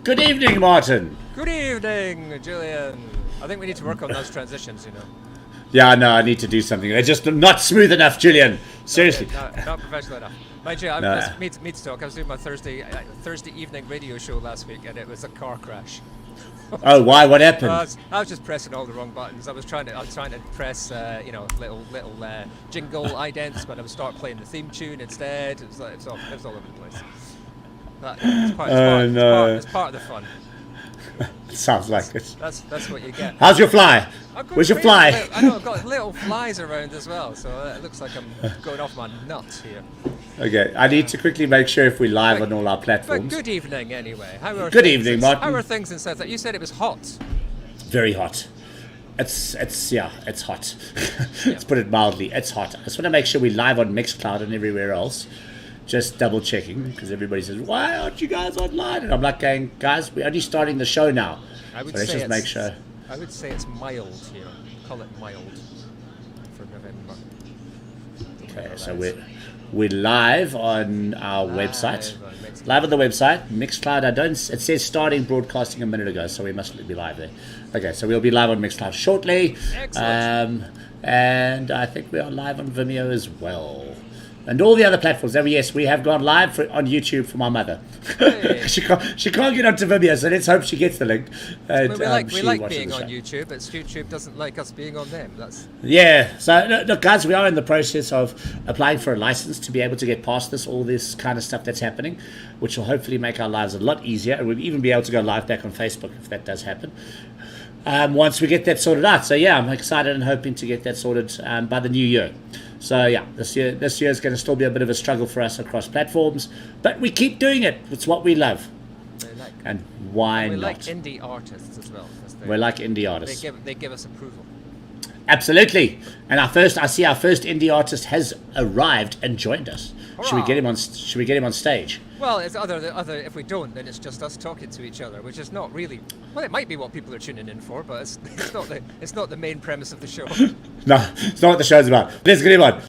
Good evening, Martin. Good evening, Julian. I think we need to work on those transitions, you know. Yeah, no, I need to do something. They're just not smooth enough, Julian. Seriously. Not professional enough. Mind you, me to talk. I was doing my Thursday evening radio show last week, and it was a car crash. Oh, why? What happened? I was just pressing all the wrong buttons. I was trying to press, little jingle idents, but I would start playing the theme tune instead. It was all over the place. But it's part of the fun. Sounds like it. That's what you get. How's your fly? Where's your fly? I know, I've got little flies around as well, so it looks like I'm going off my nuts here. Okay, I need to quickly make sure if we're live on all our platforms. But good evening, anyway. Good evening, Martin. How are things in South? You said it was hot. Very hot. It's hot. Let's put it mildly. It's hot. I just want to make sure we're live on Mixcloud and everywhere else. Just double checking, because everybody says, why aren't you guys online? And I'm like going, guys, we're only starting the show now. Let's just make sure. I would say it's mild here. Call it mild for November. Okay, so we're live on our website. Live on the website, Mixcloud. It says starting broadcasting a minute ago, so we must be live there. Okay, so we'll be live on Mixcloud shortly. Excellent. And I think we are live on Vimeo as well. And all the other platforms. Oh, yes, we have gone live on YouTube for my mother. Hey. she can't get onto Vimeo, so let's hope she gets the link. And, we like being on YouTube, but YouTube doesn't like us being on them. Yeah. So, look, guys, we are in the process of applying for a license to be able to get past all this kind of stuff that's happening, which will hopefully make our lives a lot easier. And we'll even be able to go live back on Facebook if that does happen. Once we get that sorted out. So, yeah, I'm excited and hoping to get that sorted by the new year. So yeah, this year is going to still be a bit of a struggle for us across platforms, but we keep doing it. It's what we love, and why not? We like indie artists as well. We're like indie artists. They give us approval. Absolutely, and I see our first indie artist has arrived and joined us. Hurrah. Should we get him on stage? Well, it's other. If we don't, then it's just us talking to each other, which is not really. Well, it might be what people are tuning in for, but it's not the main premise of the show. No, it's not what the show's about. Let's get him on.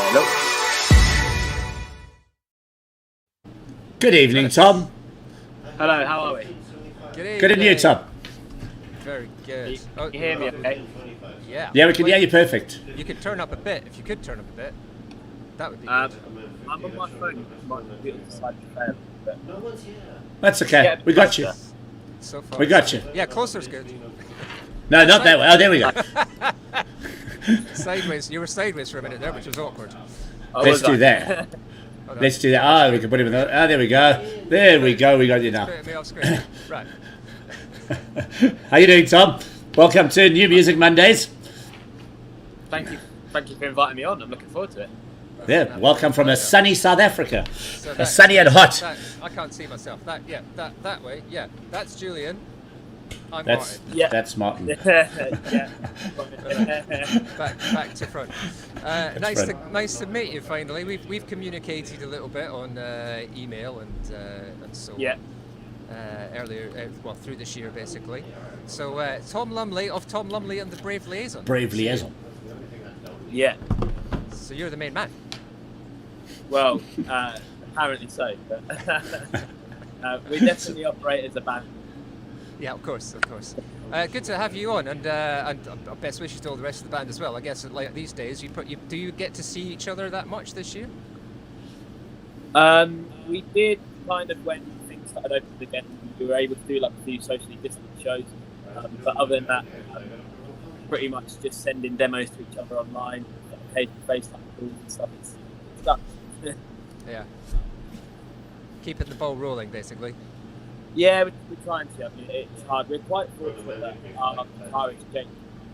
Hello. Good evening, Tom. Hello, how are we? Good evening, Tom. Very good. Can you hear me okay? Yeah. Yeah, we can hear you perfect. You could turn up a bit. If you could turn up a bit, that would be good. I'm on my phone. My computer decided to fail. But That's okay. Yeah, We got you. So far, We got you. Yeah, closer's good. No, not that way. Oh, there we go. Sideways. You were sideways for a minute there, which was awkward. Let's do that. Let's do that. Oh, we can put him in the... Oh, there we go. There we go. We got you now. Straight me off screen. Right. How you doing, Tom? Welcome to New Music Mondays. Thank you for inviting me on. I'm looking forward to it. Yeah, welcome from a sunny South Africa. So Sunny and hot. I can't see myself. That way. Yeah, that's Julian. I'm That's Martin. Yeah. that's Martin. Yeah. Back to front. Nice to meet you finally. We've communicated a little bit on email and so on. Yeah. Earlier, through this year basically. So Tom Lumley of Tom Lumley and the Brave Liaison. Brave Liaison. Yeah. So you're the main man. Well, apparently so. But we definitely operate as a band. Yeah, of course. Good to have you on, and best wishes to all the rest of the band as well. I guess like these days, do you get to see each other that much this year? We did kind of when things started opening again. We were able to do like a few socially distant shows, but other than that, pretty much just sending demos to each other online, occasional FaceTime calls and stuff. It's done. Yeah. Keeping the ball rolling, basically. Yeah, we're trying to. I mean, it's hard. We're quite fortunate that our guitarist Jake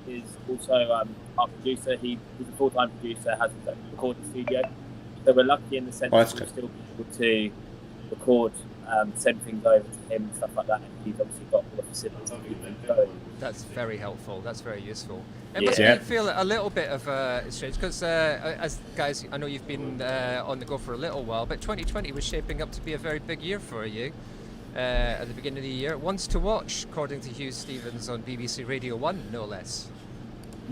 is also our producer. He's a full-time producer, has his own recording studio. So we're lucky in the sense that we're still able to record, send things over to him and stuff like that. And he's obviously got all the facilities to keep things going. That's very helpful. That's very useful. It Yeah. must make you feel a little bit of strange because, as guys, I know you've been on the go for a little while, but 2020 was shaping up to be a very big year for you. At the beginning of the year, Ones to Watch, according to Hugh Stevens on BBC Radio 1, no less.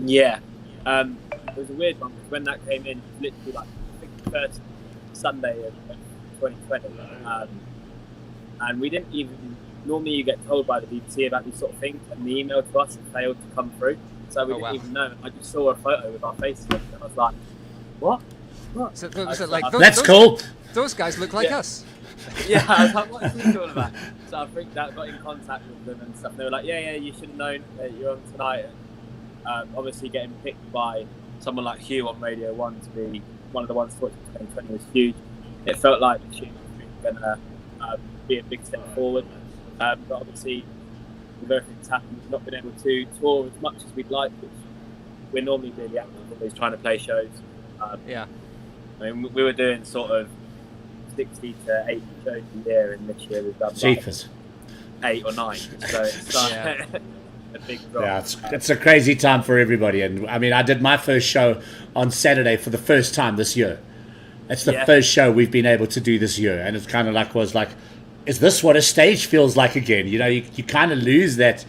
Yeah, it was a weird one because when that came in, it was literally like I think the first Sunday of 2020, and we didn't even. Normally, you get told by the BBC about these sort of things, and the email to us failed to come through, so we didn't even know. I just saw a photo with our faces, and I was like, "What? What?" So, was it like That's cool. Those guys look like us. Yeah, I was like, "What's this all about?" So I freaked out, got in contact with them and stuff. They were like, "Yeah, you should have known that you're on tonight." And, obviously, getting picked by someone like Hugh on Radio 1 to be one of the ones to watch in 2020 was huge. It felt like the shoot was going to be a big step forward. But obviously, with everything that's happened, we've not been able to tour as much as we'd like, which we're normally really active, always trying to play shows. Yeah. I mean, we were doing sort of 60 to 80 shows a year, and this year we've done Jeepers. like 8 or 9. So it's like a big drop. Yeah, it's a crazy time for everybody. And I mean, I did my first show on Saturday for the first time this year. It's the first show we've been able to do this year. And it's kind of like, is this what a stage feels like again? You know, you kind of lose that.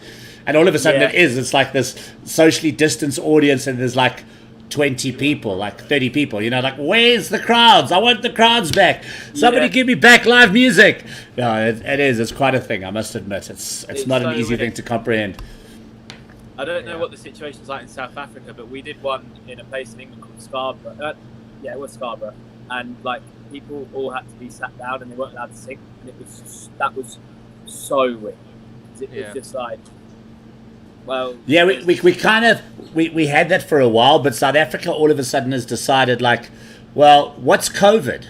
And all of a sudden it is. It's like this socially distanced audience, and there's like 20 people, like 30 people, you know, like, where's the crowds? I want the crowds back. Somebody give me back live music. No, it is. It's quite a thing, I must admit. It's not an easy thing to comprehend. I don't know what the situation's like in South Africa, but we did one in a place in England called Scarborough. It was Scarborough. And, like, people all had to be sat down and they weren't allowed to sing. And it was just, that was so weird. It was just like, well... Yeah, we kind of... We had that for a while, but South Africa all of a sudden has decided, like, well, what's COVID?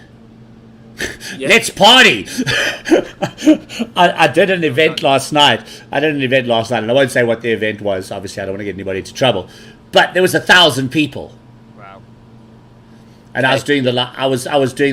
Let's party. I did an event last night. And I won't say what the event was. Obviously, I don't want to get anybody into trouble. But there was 1,000 people. Wow. And I was doing the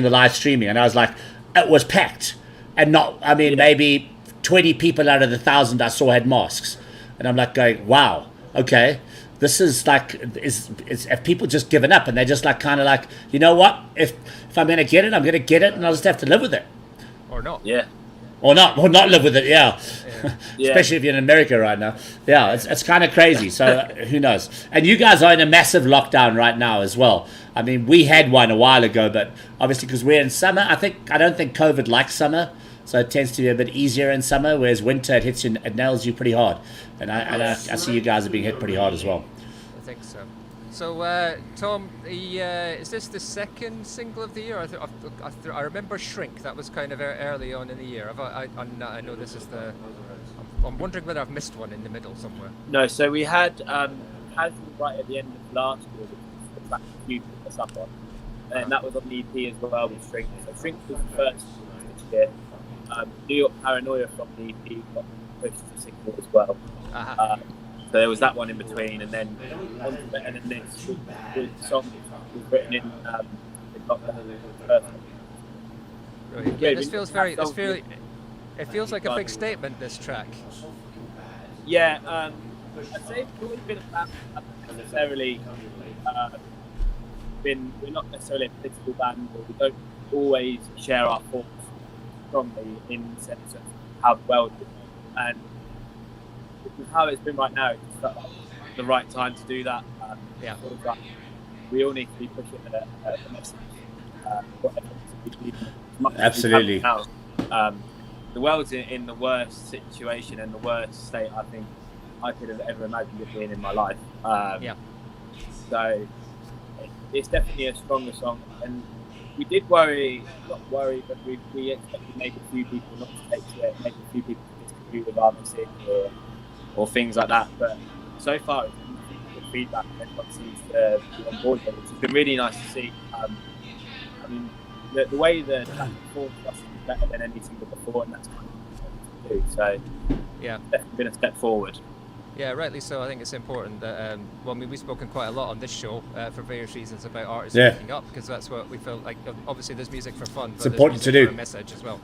live streaming, and I was like, it was packed. And not, I mean, maybe 20 people out of the 1,000 I saw had masks. And I'm like going, wow, okay. This is like, is have people just given up, and they're just like, kind of like, you know what? If I'm going to get it, I'm going to get it, and I'll just have to live with it. Or not. Yeah. Or not live with it, Especially if you're in America right now. Yeah, it's kind of crazy. So who knows? And you guys are in a massive lockdown right now as well. I mean, we had one a while ago, but obviously because we're in summer, I don't think COVID likes summer. So it tends to be a bit easier in summer, whereas winter, it nails you pretty hard. And I see you guys are being hit pretty hard as well. I think so. So, Tom, is this the second single of the year? I remember Shrink. That was kind of early on in the year. I know this is the... I'm wondering whether I've missed one in the middle somewhere. No, so we had Casual right at the end of last year, which was the track you put us up on. And that was on the EP as well with Shrink. So Shrink was the first this year. New York Paranoia from the EP got pushed to single as well. Uh-huh. So there was that one in between, and then on to Better Than This, the song was written in the first one. Right. Yeah, this feels very. It feels like a big statement. This track. Yeah, I'd say it's always been a band that hasn't necessarily we're not necessarily a political band, or we don't always share our thoughts strongly in the sense of how well we do. And with how it's been right now, it just felt like the right time to do that. Sort of like, we all need to be pushing a message. Absolutely. The world's in the worst situation and the worst state I think I could have ever imagined it being in my life. So it's definitely a stronger song, and we did not worry, but we expected maybe a few people not to take to it, maybe a few people to disagree with our music or things like that. But so far, it's been good feedback, and everyone seems to be on board with it, which has been really nice to see. I mean, the way the track performed for us is better than any single before, and that's kind of to do. So, it's definitely been a step forward. Yeah, rightly so. I think it's important that, we've spoken quite a lot on this show for various reasons about artists picking up, because that's what we feel like. Obviously, there's music for fun, but it's important to do. For a message as well.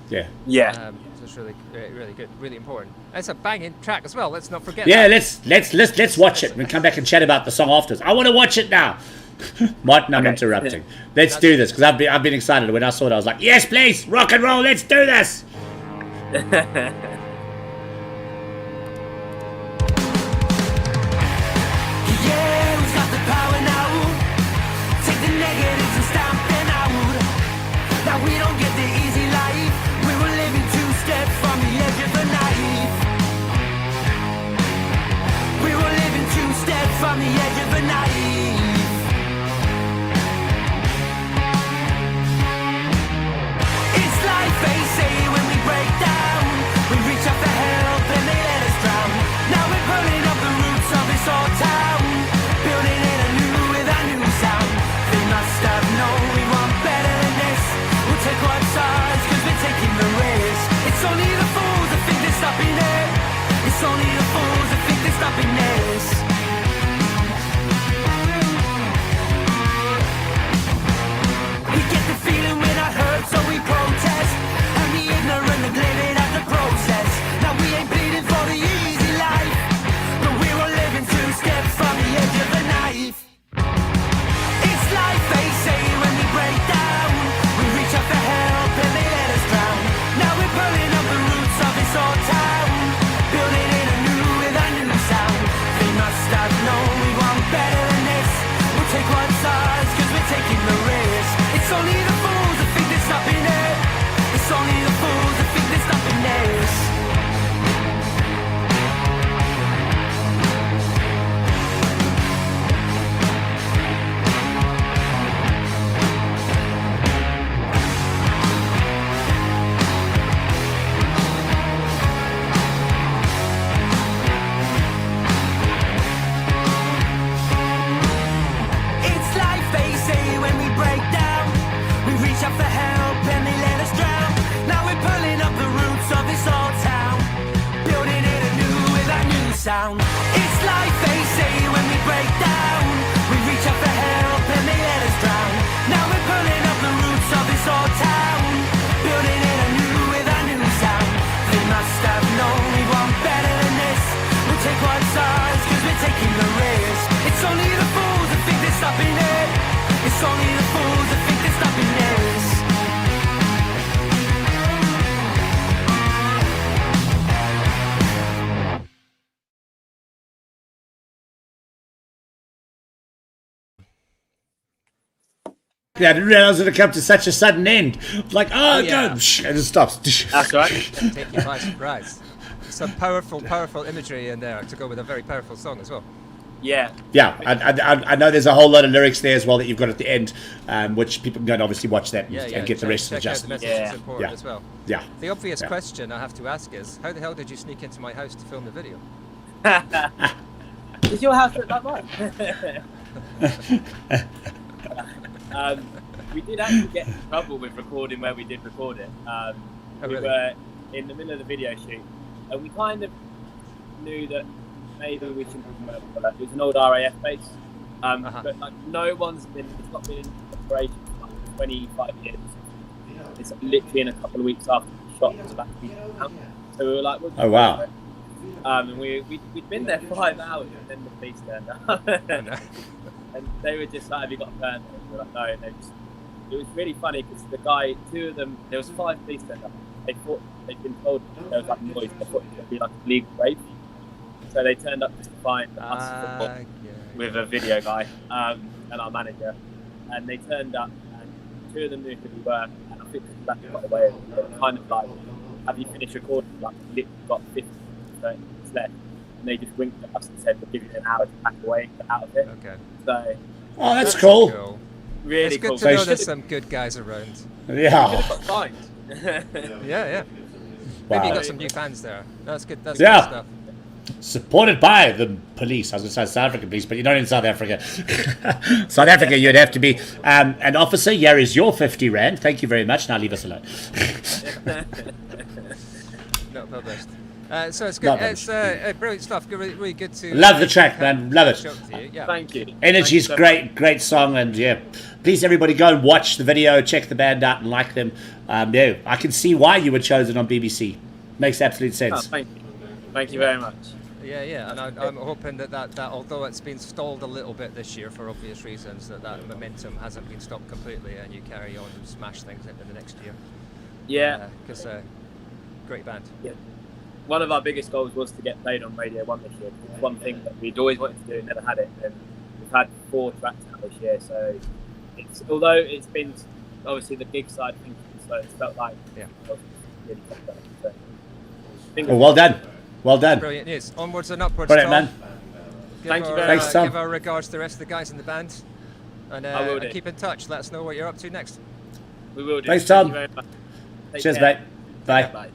Yeah. So it's really, really good, really important. And it's a banging track as well. Let's not forget. Yeah, that. let's watch it. We'll come back and chat about the song afterwards. I want to watch it now. Martin, I'm interrupting. Let's do this, because I've been excited. When I saw it, I was like, yes, please, rock and roll. Let's do this. from the edge of a knife. It's like they say when we break down, we reach out for help and they let us drown. Now we're pulling up the roots of this old town, building it anew with our new sound. They must have known we want better than this. We'll take what's ours cause we're taking the risk. It's only the fools that think they're stopping it. It's only the fools that think they're stopping this. We get the feeling we're not heard, so we protest. And the ignorant neglect it as a process. Now we ain't bleeding for the easy life, but we're all living 2 steps from the edge of a knife. It's like they say when we break down, we reach out for help and they let us drown. Now we're pulling up the roots of this old town, building it anew with our new sound. They must have known we want better than this. We'll take what's ours cause we're taking the risk. It's only the fools that think they're stopping it. It's only the fools that think they're stopping this. It's like they say when we break down, we reach out for help and they let us drown. Now we're pulling up the roots of this old town, building it anew with our new sound. It's like they say when we break down, we reach out for help and they let us drown. Now we're pulling up the roots of this old town, building it anew with our new sound. They must have known we want better than this. We'll take what's ours cause we're taking the risk. It's only the fools that think they're stopping it. It's only the fools that think they're stopping this. Yeah, I didn't realize it would come to such a sudden end. Like, oh, yeah. God, and it stops. That's right. Take you by surprise. Some powerful imagery in there to go with a very powerful song as well. Yeah. Yeah, I know there's a whole lot of lyrics there as well that you've got at the end, which people can go and obviously watch that and get the rest of the check out the gist. message, Yeah. it's important Yeah. as well. Yeah. The obvious Yeah. question I have to ask is, how the hell did you sneak into my house to film the video? Is your house look like mine? We did actually get in trouble with recording where we did record it. We really? were in the middle of the video shoot, and we kind of knew that maybe we shouldn't have it. It was an old RAF base, but like no one's been. It's not been in operation for like 25 years. It's literally in a couple of weeks after the shot was about to be out. So we were like, we'll just Oh, wow. do it. And we'd been there 5 hours, and then the police turned up. Oh, no. And they were just like, have you got a permit? We were like, no. And it was really funny because the guy, 2 of them, there was 5 police turned up. They thought, they'd been told there was like noise. They thought it would be like a legal rape. So they turned up just to find us with a video guy and our manager. And they turned up, and 2 of them knew who we were. And I think that got away. They were kind of like, have you finished recording? Like, literally got 50 minutes left. And they just winked at us and said, we'll give you an hour to pack away and get out of it. Okay. So, Oh, that's cool. Cool. really It's good cool. to know So- there's some good guys around. Yeah. Got fined. Yeah. Maybe you Wow. got some new fans there. That's good. That's Yeah. good stuff. Supported by the police. I was going to say South African police, but you're not in South Africa. South Africa, you'd have to be an officer. Here is your 50 Rand. Thank you very much. Now leave us alone. Not published. So it's good. Not It's brilliant stuff. Really, really good to Love the track, man. Love it. show to you. Yeah. Thank you. Energy's Thank you so much. great song, and yeah, please everybody go and watch the video, check the band out, and like them. Yeah, I can see why you were chosen on BBC. Makes absolute Oh, sense. thank you. Thank you very much. Yeah, and I'm hoping that although it's been stalled a little bit this year for obvious reasons, that momentum hasn't been stopped completely, and you carry on and smash things into the next year. Yeah. Because great band. Yeah. One of our biggest goals was to get played on Radio 1 this year. It's one thing that we'd always wanted to do and never had it. And we've had 4 tracks out this year, so although it's been obviously the gig side thing, so it's felt like really kept up. So, Oh, well done. Well done. Brilliant news. Onwards and upwards. Brilliant, Tom. man. Thank you very Thanks, Tom. Give our regards to the rest of the guys in the band. And, I will do. and keep in touch. Let us know what you're up to next. We will do. Thanks, Thank Tom. you very much. Take Cheers, care. mate. Bye. Bye.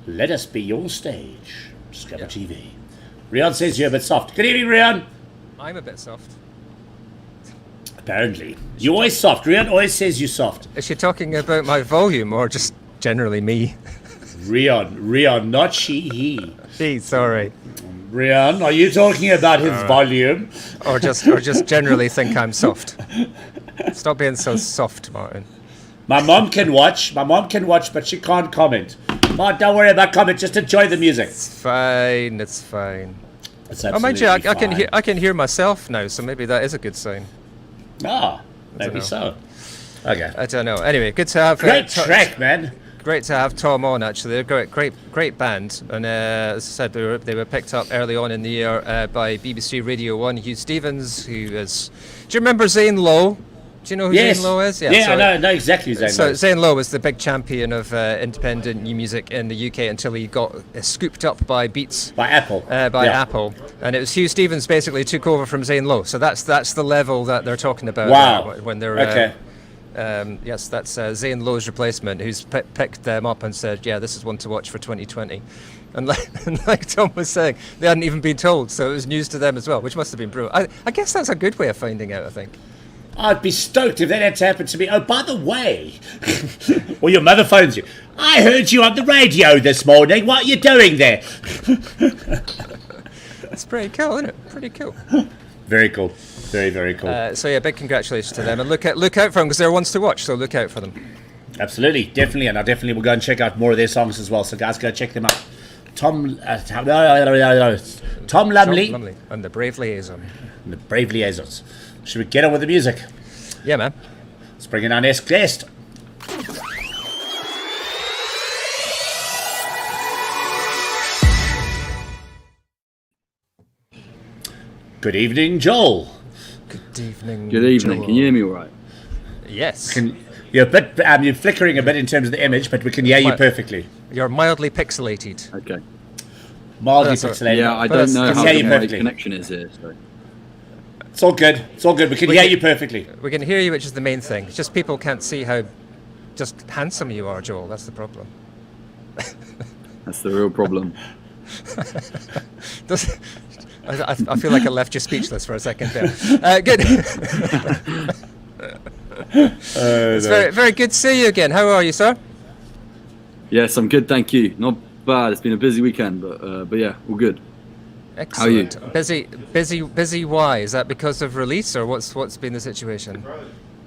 Let us be your stage. Discover TV. Rian says you're a bit soft. Good evening, Rian. I'm a bit soft. Apparently. You're always soft. Rian always says you're soft. Is she talking about my volume or just generally me? Rian, not she, he. Gee, sorry. Rian, are you talking about his volume? Or just generally think I'm soft. Stop being so soft, Martin. My mom can watch, but she can't comment. Mom, don't worry about comment, just enjoy the music. It's fine. It's fine. It's Oh, mind you, I absolutely fine. can hear myself now, so maybe that is a good sign. Ah, maybe know. so. Okay. I don't know. Anyway, good to have Great track, man. Great to have Tom on. Actually, they're a great band. And as I said, they were picked up early on in the year by BBC Radio 1. Hugh Stevens, who is. Do you remember Zane Lowe? Do you know who Zane Lowe is? Yeah, so, I know exactly who Zane So Lowe is. Zane Lowe was the big champion of independent new music in the UK until he got scooped up by Beats. By Apple. By Yeah. Apple, and it was Hugh Stevens basically took over from Zane Lowe. So that's the level that they're talking about. Wow. When they're Okay. yes, that's Zane Lowe's replacement, who's picked them up and said, "Yeah, this is one to watch for 2020." And like Tom was saying, they hadn't even been told, so it was news to them as well, which must have been brilliant. I guess that's a good way of finding out. I think. I'd be stoked if that had to happen to me. Oh, by the way, or your mother phones you. I heard you on the radio this morning. What are you doing there? It's pretty cool, isn't it? Pretty cool. Very cool. Very, very cool. So yeah, big congratulations to them, and look out for them because they're ones to watch. So look out for them. Absolutely, definitely, and I definitely will go and check out more of their songs as well. So guys, go check them out. Tom Lumley Lovely. And the Brave Liaison. and the Brave Liaisons. Should we get on with the music? Yeah, man. Let's bring in our next guest. Good evening, Joel. Good evening. Good evening. Can you hear me all right? Yes. You're a bit, you're flickering a bit in terms of the image, but we can hear you perfectly. You're mildly pixelated. Okay. Mildly That's all right. pixelated. Yeah, I But don't know it's- how hear the you my perfectly. connection is here. So. It's all good. It's all good. We can hear you perfectly. We can hear you, which is the main thing. It's just people can't see how just handsome you are, Joel. That's the problem. That's the real problem. I feel like I left you speechless for a second there. Good. It's very, very good to see you again. How are you, sir? Yes, I'm good, thank you. Not bad. It's been a busy weekend, but yeah, all good. Excellent. How are you? Busy. Why? Is that because of release, or what's been the situation?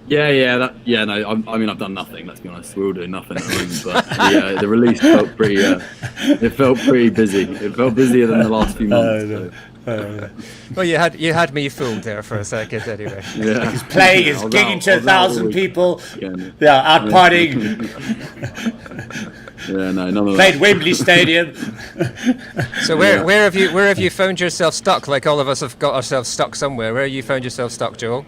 Yeah. No, I mean, I've done nothing. Let's be honest. We're all doing nothing at the moment. But yeah, the release felt pretty. It felt pretty busy. It felt busier than the last few months. Well, you had me fooled there for a second, anyway. Yeah. Playing is I was gigging out- to I was out all 1,000 week. people. Again. Yeah, out partying. Yeah, no, none of Played that. Wembley Stadium. So where have you found yourself stuck? Like all of us have got ourselves stuck somewhere. Where have you found yourself stuck, Joel?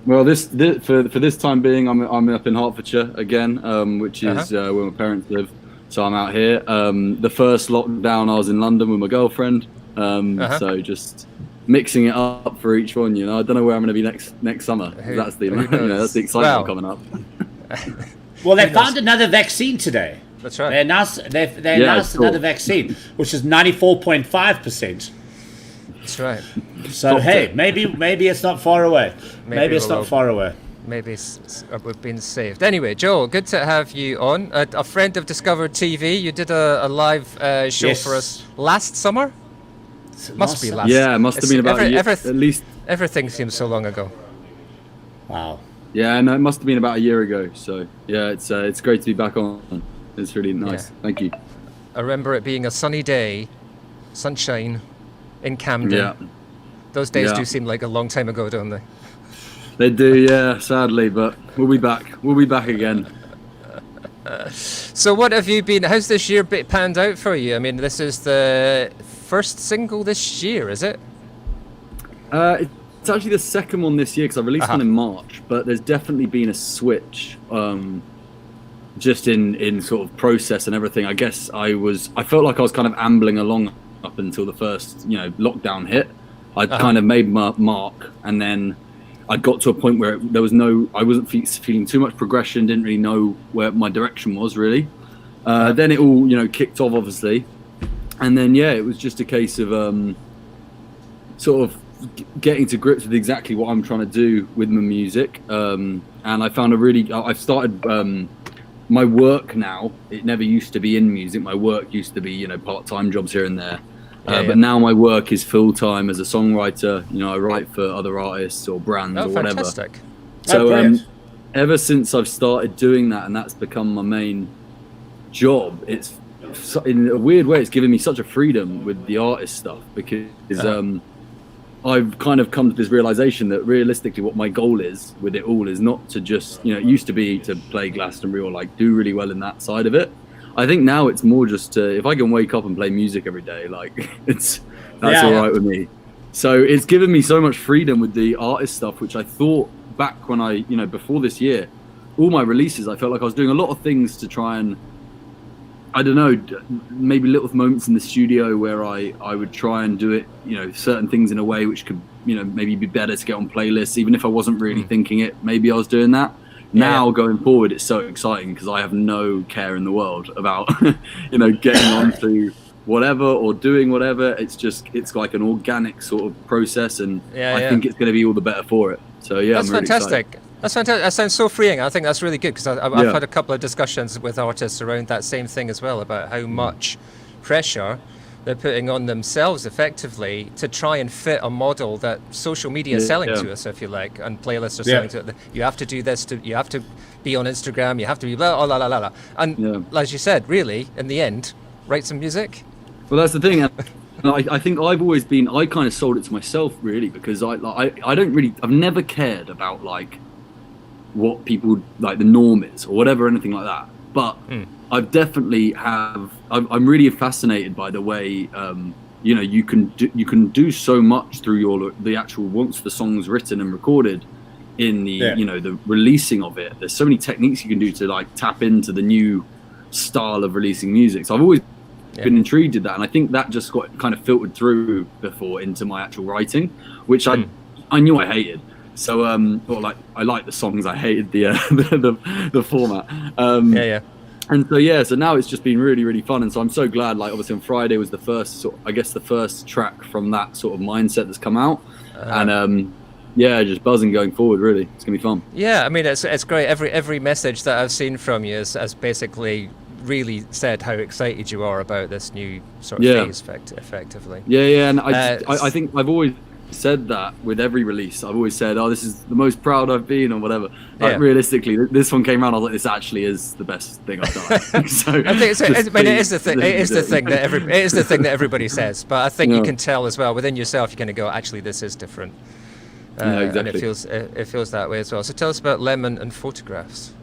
Well, for this time being, I'm up in Hertfordshire again, which is where my parents live. So I'm out here. The first lockdown, I was in London with my girlfriend. So just mixing it up for each one. You know, I don't know where I'm going to be next summer. That's the who knows? that's the excitement Well, coming up. Well, they found another vaccine today. That's right. They announced it's cool. another vaccine, which is 94.5%. That's right. So hey, maybe it's not far away. Maybe it's we'll not far away. Maybe we've been saved. Anyway, Joel, good to have you on. A friend of Discovered TV. You did a live show Yes. for us last summer. Must be last. Yeah, it must have been about a year, at least. Everything seems so long ago. Wow. Yeah, no, it must have been about a year ago. So yeah, it's great to be back on. It's really nice. Yeah. Thank you. I remember it being a sunny day, sunshine, in Camden. Yeah, Those days Yeah. do seem like a long time ago, don't they? they do. Yeah, sadly, but we'll be back. We'll be back again. So what have you been? How's this year panned out for you? I mean, this is the first single this year, is it? it's actually the second one this year because I released one in March, but there's definitely been a switch, just in sort of process and everything. I guess I felt like I was kind of ambling along up until the first, lockdown hit. I'd kind of made my mark, and then I got to a point where I wasn't feeling too much progression, didn't really know where my direction was really. Then it all, kicked off obviously. And then, it was just a case of sort of getting to grips with exactly what I'm trying to do with my music. And I found I've started my work now. It never used to be in music. My work used to be, part-time jobs here and there. But now my work is full-time as a songwriter. I write for other artists or brands or whatever. Fantastic. So ever since I've started doing that, and that's become my main job, it's in a weird way, it's given me such a freedom with the artist stuff because I've kind of come to this realization that realistically what my goal is with it all is not to just, it used to be to play Glastonbury or like do really well in that side of it. I think now it's more just if I can wake up and play music every day, like that's all right with me. So it's given me so much freedom with the artist stuff, which I thought back when I, before this year, all my releases, I felt like I was doing a lot of things to try and, I don't know, maybe little moments in the studio where I would try and do it, certain things in a way which could, maybe be better to get on playlists, even if I wasn't really thinking it. Maybe I was doing that. Now going forward, it's so exciting because I have no care in the world about, getting onto whatever or doing whatever. It's like an organic sort of process, and I think it's going to be all the better for it. So that's I'm really fantastic. excited. That's fantastic. That sounds so freeing. I think that's really good because I've had a couple of discussions with artists around that same thing as well, about how much pressure they're putting on themselves effectively to try and fit a model that social media is selling to us, if you like, and playlists are selling to it. You have to do this, you have to be on Instagram, you have to be blah, blah, blah, blah, blah. And as you said, really, in the end, write some music. Well, that's the thing. I think I kind of sold it to myself really, because I've never cared about like what people like the norm is or whatever, anything like that. But I've definitely I'm really fascinated by the way you can do so much through the actual, once the song's written and recorded, in the the releasing of it. There's so many techniques you can do to like tap into the new style of releasing music. So I've always been intrigued with that, and I think that just got kind of filtered through before into my actual writing, which I knew I hated. So I like the songs, I hated the format. And so now it's just been really, really fun, and so I'm so glad. Like obviously on Friday was the first track from that sort of mindset that's come out, and just buzzing going forward. Really, it's gonna be fun. Yeah, I mean it's great. Every message that I've seen from you has basically really said how excited you are about this new sort of phase, effectively. And I think I've always said that with every release. I've always said, this is the most proud I've been or whatever. Like realistically, this one came around, I was like, this actually is the best thing I've done. So I think it is the thing that everybody says, but I think you can tell as well within yourself, you're going to go, actually this is different. Exactly. And it feels that way as well. So tell us about Lemon and Photographs.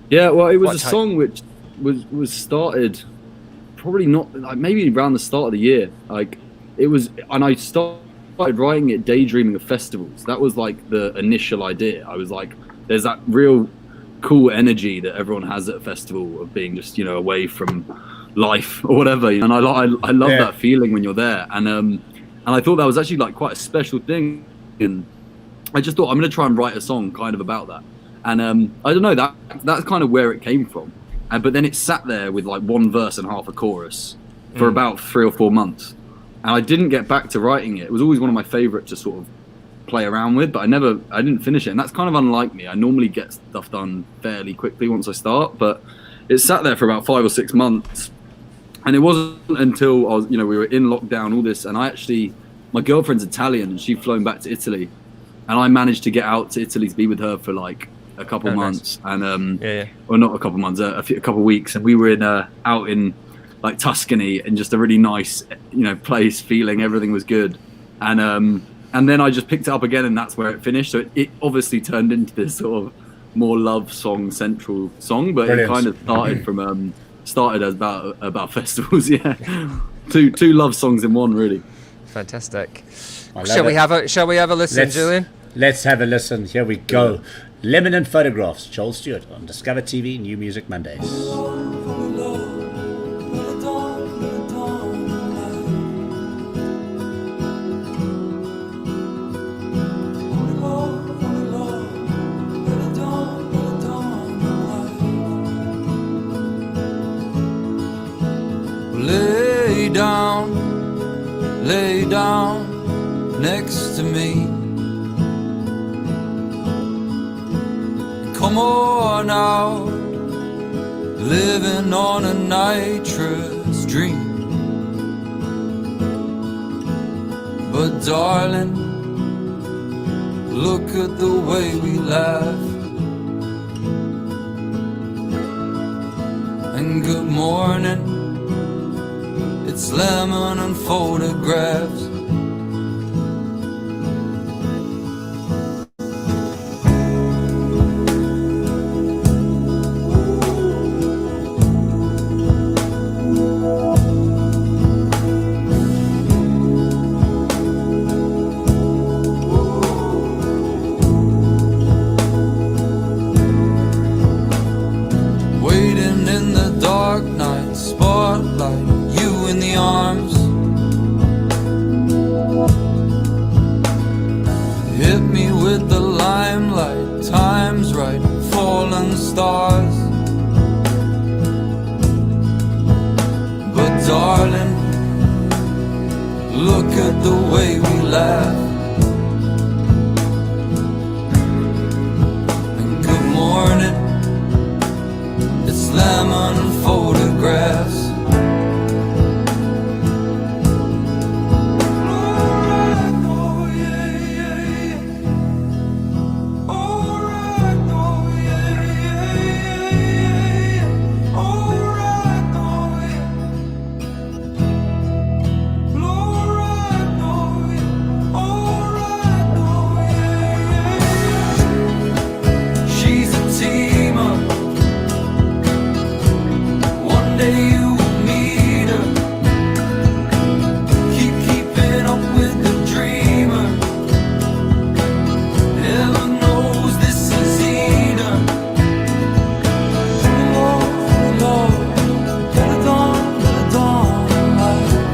Yeah, well, it was a song which was started probably not, like, maybe around the start of the year. Like it was, and I started writing it daydreaming of festivals. That was like the initial idea. I was like, there's that real cool energy that everyone has at a festival of being just, away from life or whatever. And I love that feeling when you're there. And I thought that was actually like quite a special thing. And I just thought I'm going to try and write a song kind of about that. And I don't know, that's kind of where it came from. But then it sat there with like one verse and half a chorus for about 3 or 4 months. And I didn't get back to writing it. It was always one of my favorite to sort of play around with, but I didn't finish it. And that's kind of unlike me. I normally get stuff done fairly quickly once I start, but it sat there for about 5 or 6 months. And it wasn't until I was, we were in lockdown, all this, and my girlfriend's Italian and she'd flown back to Italy, and I managed to get out to Italy to be with her for like a couple months. Nice. And or not a couple months, a couple weeks, and we were out in like Tuscany, in just a really nice place, feeling everything was good. And then I just picked it up again, and that's where it finished. So it obviously turned into this sort of more love song central song, but Brilliant. It kind of started as about festivals. Two love songs in one, really. Fantastic. I love Shall we it. have a listen, Julian? Let's have a listen. Here we go. Lemon and Photographs, Joel Stewart on Discover TV, New Music Mondays. Lay down next to me. Come on out, living on a nitrous dream. But darling, look at the way we laugh. And good morning, it's lemon and photographs. Waiting in the dark night spotlight, you in the arms. Hit me with the limelight, time's right, fallen stars. But darling, look at the way we laugh. And good morning, it's lemon and photographs. She's a teamer. One day you will meet her. Keeping up with the dreamer. Heaven knows this is Eden. Love, let it dawn, light.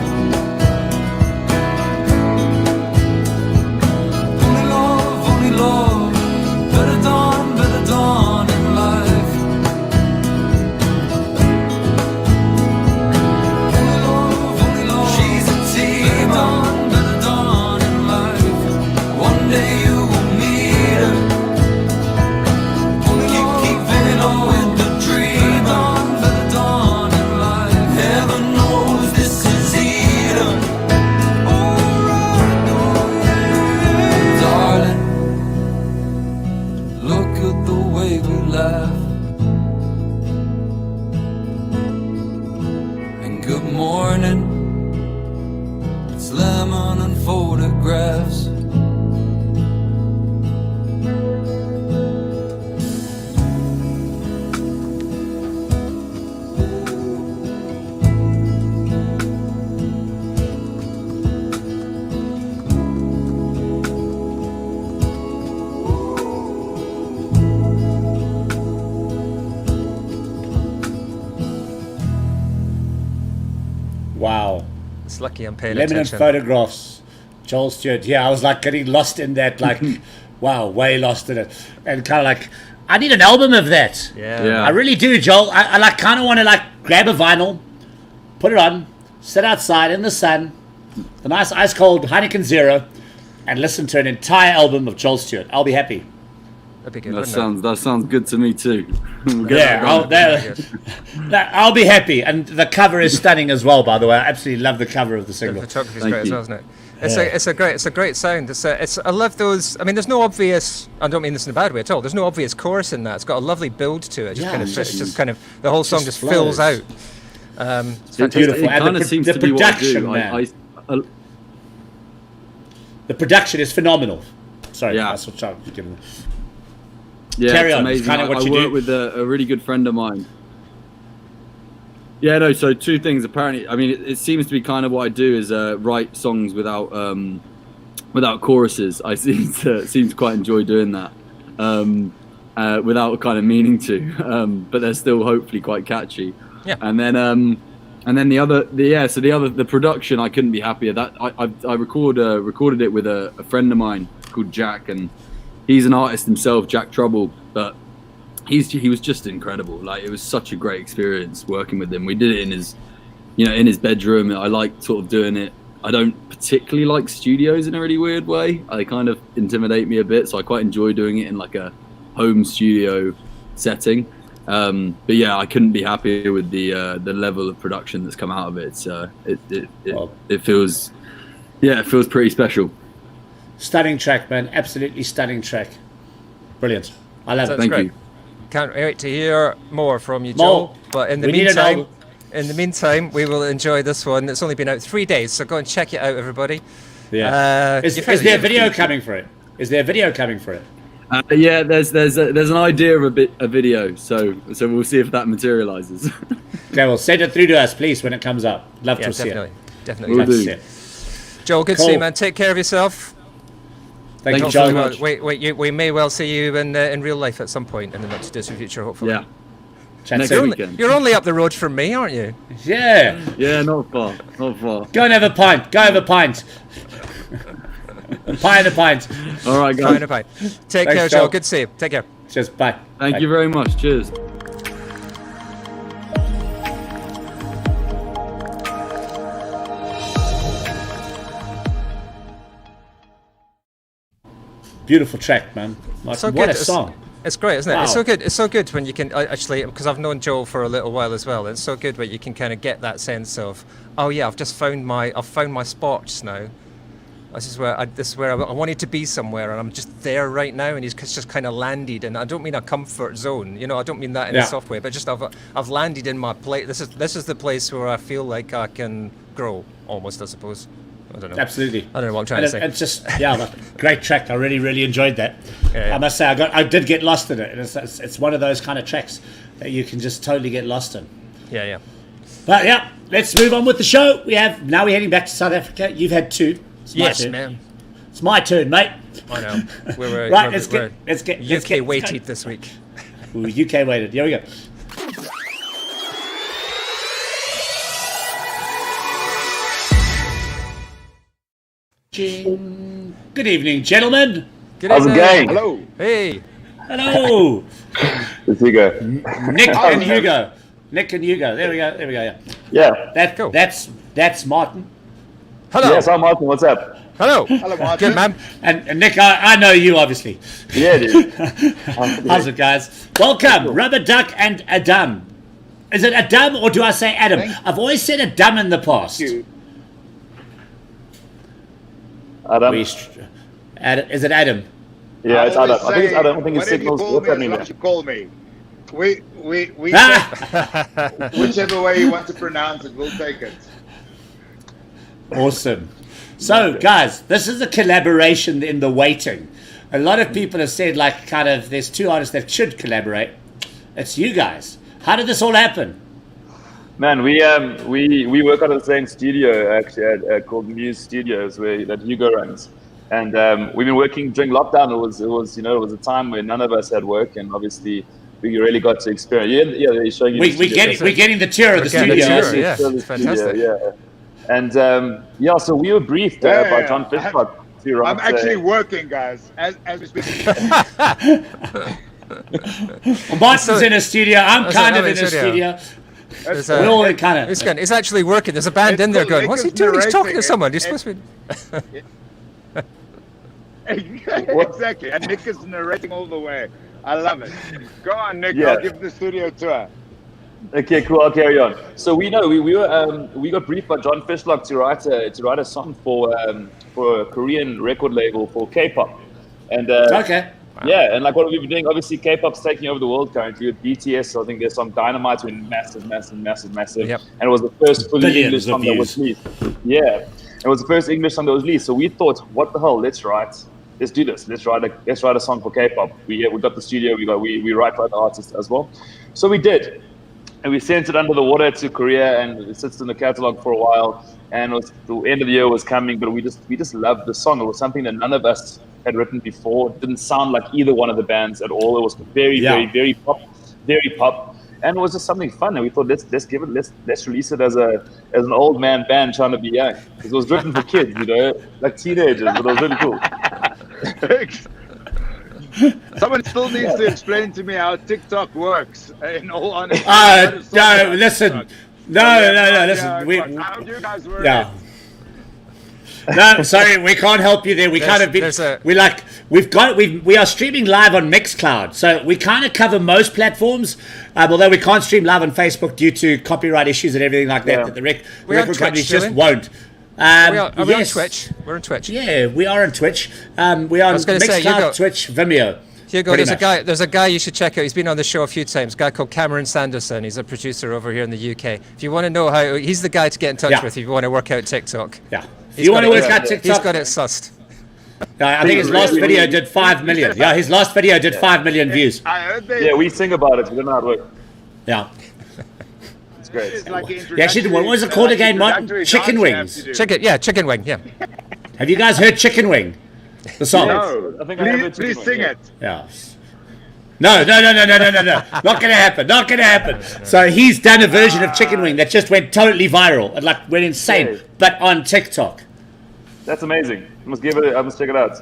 Only love, let it dawn in life. She's a teamer, better dawn in life. One day you will meet her. Keeping on with the dreamer, better dawn in life. Heaven knows this is Eden. Darling, look at the way we laugh. And good morning, it's lemon and photographs. Wow. It's lucky I'm paying Lemon and attention. Photographs, Joel Stewart. Yeah, I was like getting lost in that, like, wow, way lost in it. And kind of like, I need an album of that. Yeah. I really do, Joel. I like kind of want to like grab a vinyl, put it on, sit outside in the sun, the nice ice cold Heineken Zero, and listen to an entire album of Joel Stewart. I'll be happy. That'd be good. That sounds good to me too. We'll get Yeah, that going. I'll be happy. And the cover is stunning as well, by the way. I absolutely love the cover of the The single. photography's Thank great as you. well, isn't it? It's a great sound. I love those. I mean, there's no obvious. I don't mean this in a bad way at all. There's no obvious chorus in that. It's got a lovely build to it. Yeah, It's just- just kind of the whole song just just fills flows. out. It's It, fantastic. beautiful. it And kind the of seems the to be what I production, do. man. I, The production is phenomenal. Sorry, Yeah. that's what I'm giving. yeah, Carry it's on. It's amazing. kind of what I you work do. with a really good friend of mine. Yeah, no. So two things. Apparently, I mean, it seems to be kind of what I do is write songs without without choruses. I seem to quite enjoy doing that without kind of meaning to, but they're still hopefully quite catchy. Yeah. And then the production, I couldn't be happier. That I recorded it with a friend of mine called Jack, and he's an artist himself, Jack Trouble, but he was just incredible. Like, it was such a great experience working with him. We did it in his bedroom. I like sort of doing it. I don't particularly like studios in a really weird way. They kind of intimidate me a bit, so I quite enjoy doing it in like a home studio setting. But yeah, I couldn't be happier with the level of production that's come out of it. It feels pretty special. Stunning track, man. Absolutely stunning track. Brilliant. I love it. Thank great. you. Can't wait to hear more from you, More. Joel. But in the We need an meantime, album. we will enjoy this one. It's only been out 3 days, so go and check it out, everybody. Yeah. Is there a video coming for it? Yeah, there's an idea of a video, so we'll see if that materializes. Okay, well, send it through to us, please, when it comes up. Love Yeah, to see definitely. Will it. Love to do. see it. Joel, good to see you, man. Take care of yourself. Thank you, Hopefully John. We may well see you in real life at some point in the not too distant future, hopefully. Yeah, Chat next soon. weekend. You're only up the road from me, aren't you? Yeah. Yeah, not far. Go and have a pint. Pie and a pint. All right, Fine, guys. bye. Take Thanks, care, Joel. Joel. Good to see you. Take care. Just bye. Thank Bye. you very much. Cheers. Beautiful track, man. Like, So what good. a song. It's great, isn't it? Wow. It's so good. It's so good when you can actually, because I've known Joel for a little while as well. It's so good when you can kind of get that sense of, oh yeah, I've found my spots now. This is where I wanted to be somewhere, and I'm just there right now. And he's just kind of landed, and I don't mean a comfort zone. I don't mean that in a soft way, but just I've landed in my place. This is the place where I feel like I can grow, almost, I suppose. I don't know. Absolutely. I don't know what I'm trying to say. It's just, like, great track. I really, really enjoyed that. Yeah. I must say, I did get lost in it. And it's one of those kind of tracks that you can just totally get lost in. Yeah. But yeah, let's move on with the show. We're heading back to South Africa. You've had two. It's my Yes, turn. man. It's my turn, mate. I know. We're Right, let's get UK weighted this week. Ooh, UK weighted. Here we go. Good evening, gentlemen. Good How's it evening. going? Hello. Hey. Hello, It's Hugo. Nick and Hugo. There we go. Yeah. Yeah. Cool. That's Martin. Hello. Yes, I'm Martin. What's up? Hello. Hello, Martin. Good, man. And Nick, I know you obviously. Yeah, dude. How's it, guys? Welcome, Rubber Duck and Adam. Is it Adam or do I say Adam? I've always said Adam in the past. You. Adam. Is it Adam? Yeah, it's Adam. always I think it's say, Adam. I think it's whatever you signals. call What's me, happening as long there? as you call me. We Ah! whichever way you want to pronounce it, we'll take it. Awesome. So, guys, this is a collaboration in the waiting. A lot of people have said, like, kind of, there's two artists that should collaborate. It's you guys. How did this all happen? Man, we work out of the same studio actually called Muse Studios that Hugo runs, and we've been working during lockdown. It was a time when none of us had work, and obviously we really got to experience. Yeah, they're showing you. We're getting the tour of the We're getting the studio. tour, yeah. The It's fantastic. Yeah, and so we were briefed by John Fishlock to write. I'm actually working, guys, as we speak. Well, Martin's in a studio. I'm kind of in a studio. There's We're all in kind of. It's actually working. There's a band It's in there called going, what's he Nick is doing? He's talking narrating to someone. it. He's supposed to be... Exactly, and Nick is narrating all the way. I love it. Go on, Nick. Yeah. I'll give the studio a tour. Okay, cool. I'll carry on. So we got briefed by John Fishlock to write a song for a Korean record label for K-pop, and Okay. yeah, and like what we've been doing, obviously K-pop's taking over the world currently with BTS. So I think there's some Dynamite went massive, Yep. and it was the first fully Billions English of song that was views. released. Yeah, it was the first English song that was released. So we thought, what the hell? Let's do this. Let's write a song for K-pop. We got the studio. We write for the artists as well. So we did. and we sent it under the water to Korea, and it sits in the catalog for a while. And it was, the end of the year was coming, but we just loved the song. It was something that none of us had written before. It didn't sound like either one of the bands at all. It was very pop, and it was just something fun. And we thought let's release it as an old man band trying to be young. It was written for kids, you know, like teenagers, but it was really cool. Someone still needs to explain to me how TikTok works. In all honesty, No, listen. No, listen. How do you guys work? Yeah. No, sorry, we can't help you there. We kind of we are streaming live on Mixcloud, so we kind of cover most platforms. Although we can't stream live on Facebook due to copyright issues and everything like that. Yeah. That the We're on record Twitch, companies just Julian. won't. Are we on yes. Twitch? We're on Twitch. Yeah, we are on Twitch. We are on was gonna say, Mixcloud, Hugo- Twitch, Vimeo. Hugo, Pretty there's much. there's a guy you should check out. He's been on the show a few times. A guy called Cameron Sanderson. He's a producer over here in the UK. If you want to know how, he's the guy to get in touch Yeah. with if you want to work out TikTok. Yeah. If He's you want to got it- work out TikTok, He's got it sussed. I think his last video did 5 million. Yeah, his last video did 5 million views. I heard they. Yeah, we sing about it. We don't know how it works. Yeah. It's great. It's like Yeah, actually, what was it called again, Martin? introductory Chicken dance you Wings. have to do. Chicken wing, yeah. Have you guys heard Chicken Wing? The song? No, I think I have it please too, sing yeah. it. Yeah. No. Not gonna happen. So he's done a version of Chicken Wing that just went totally viral and like went insane, Yeah. but on TikTok. That's amazing. I must check it out.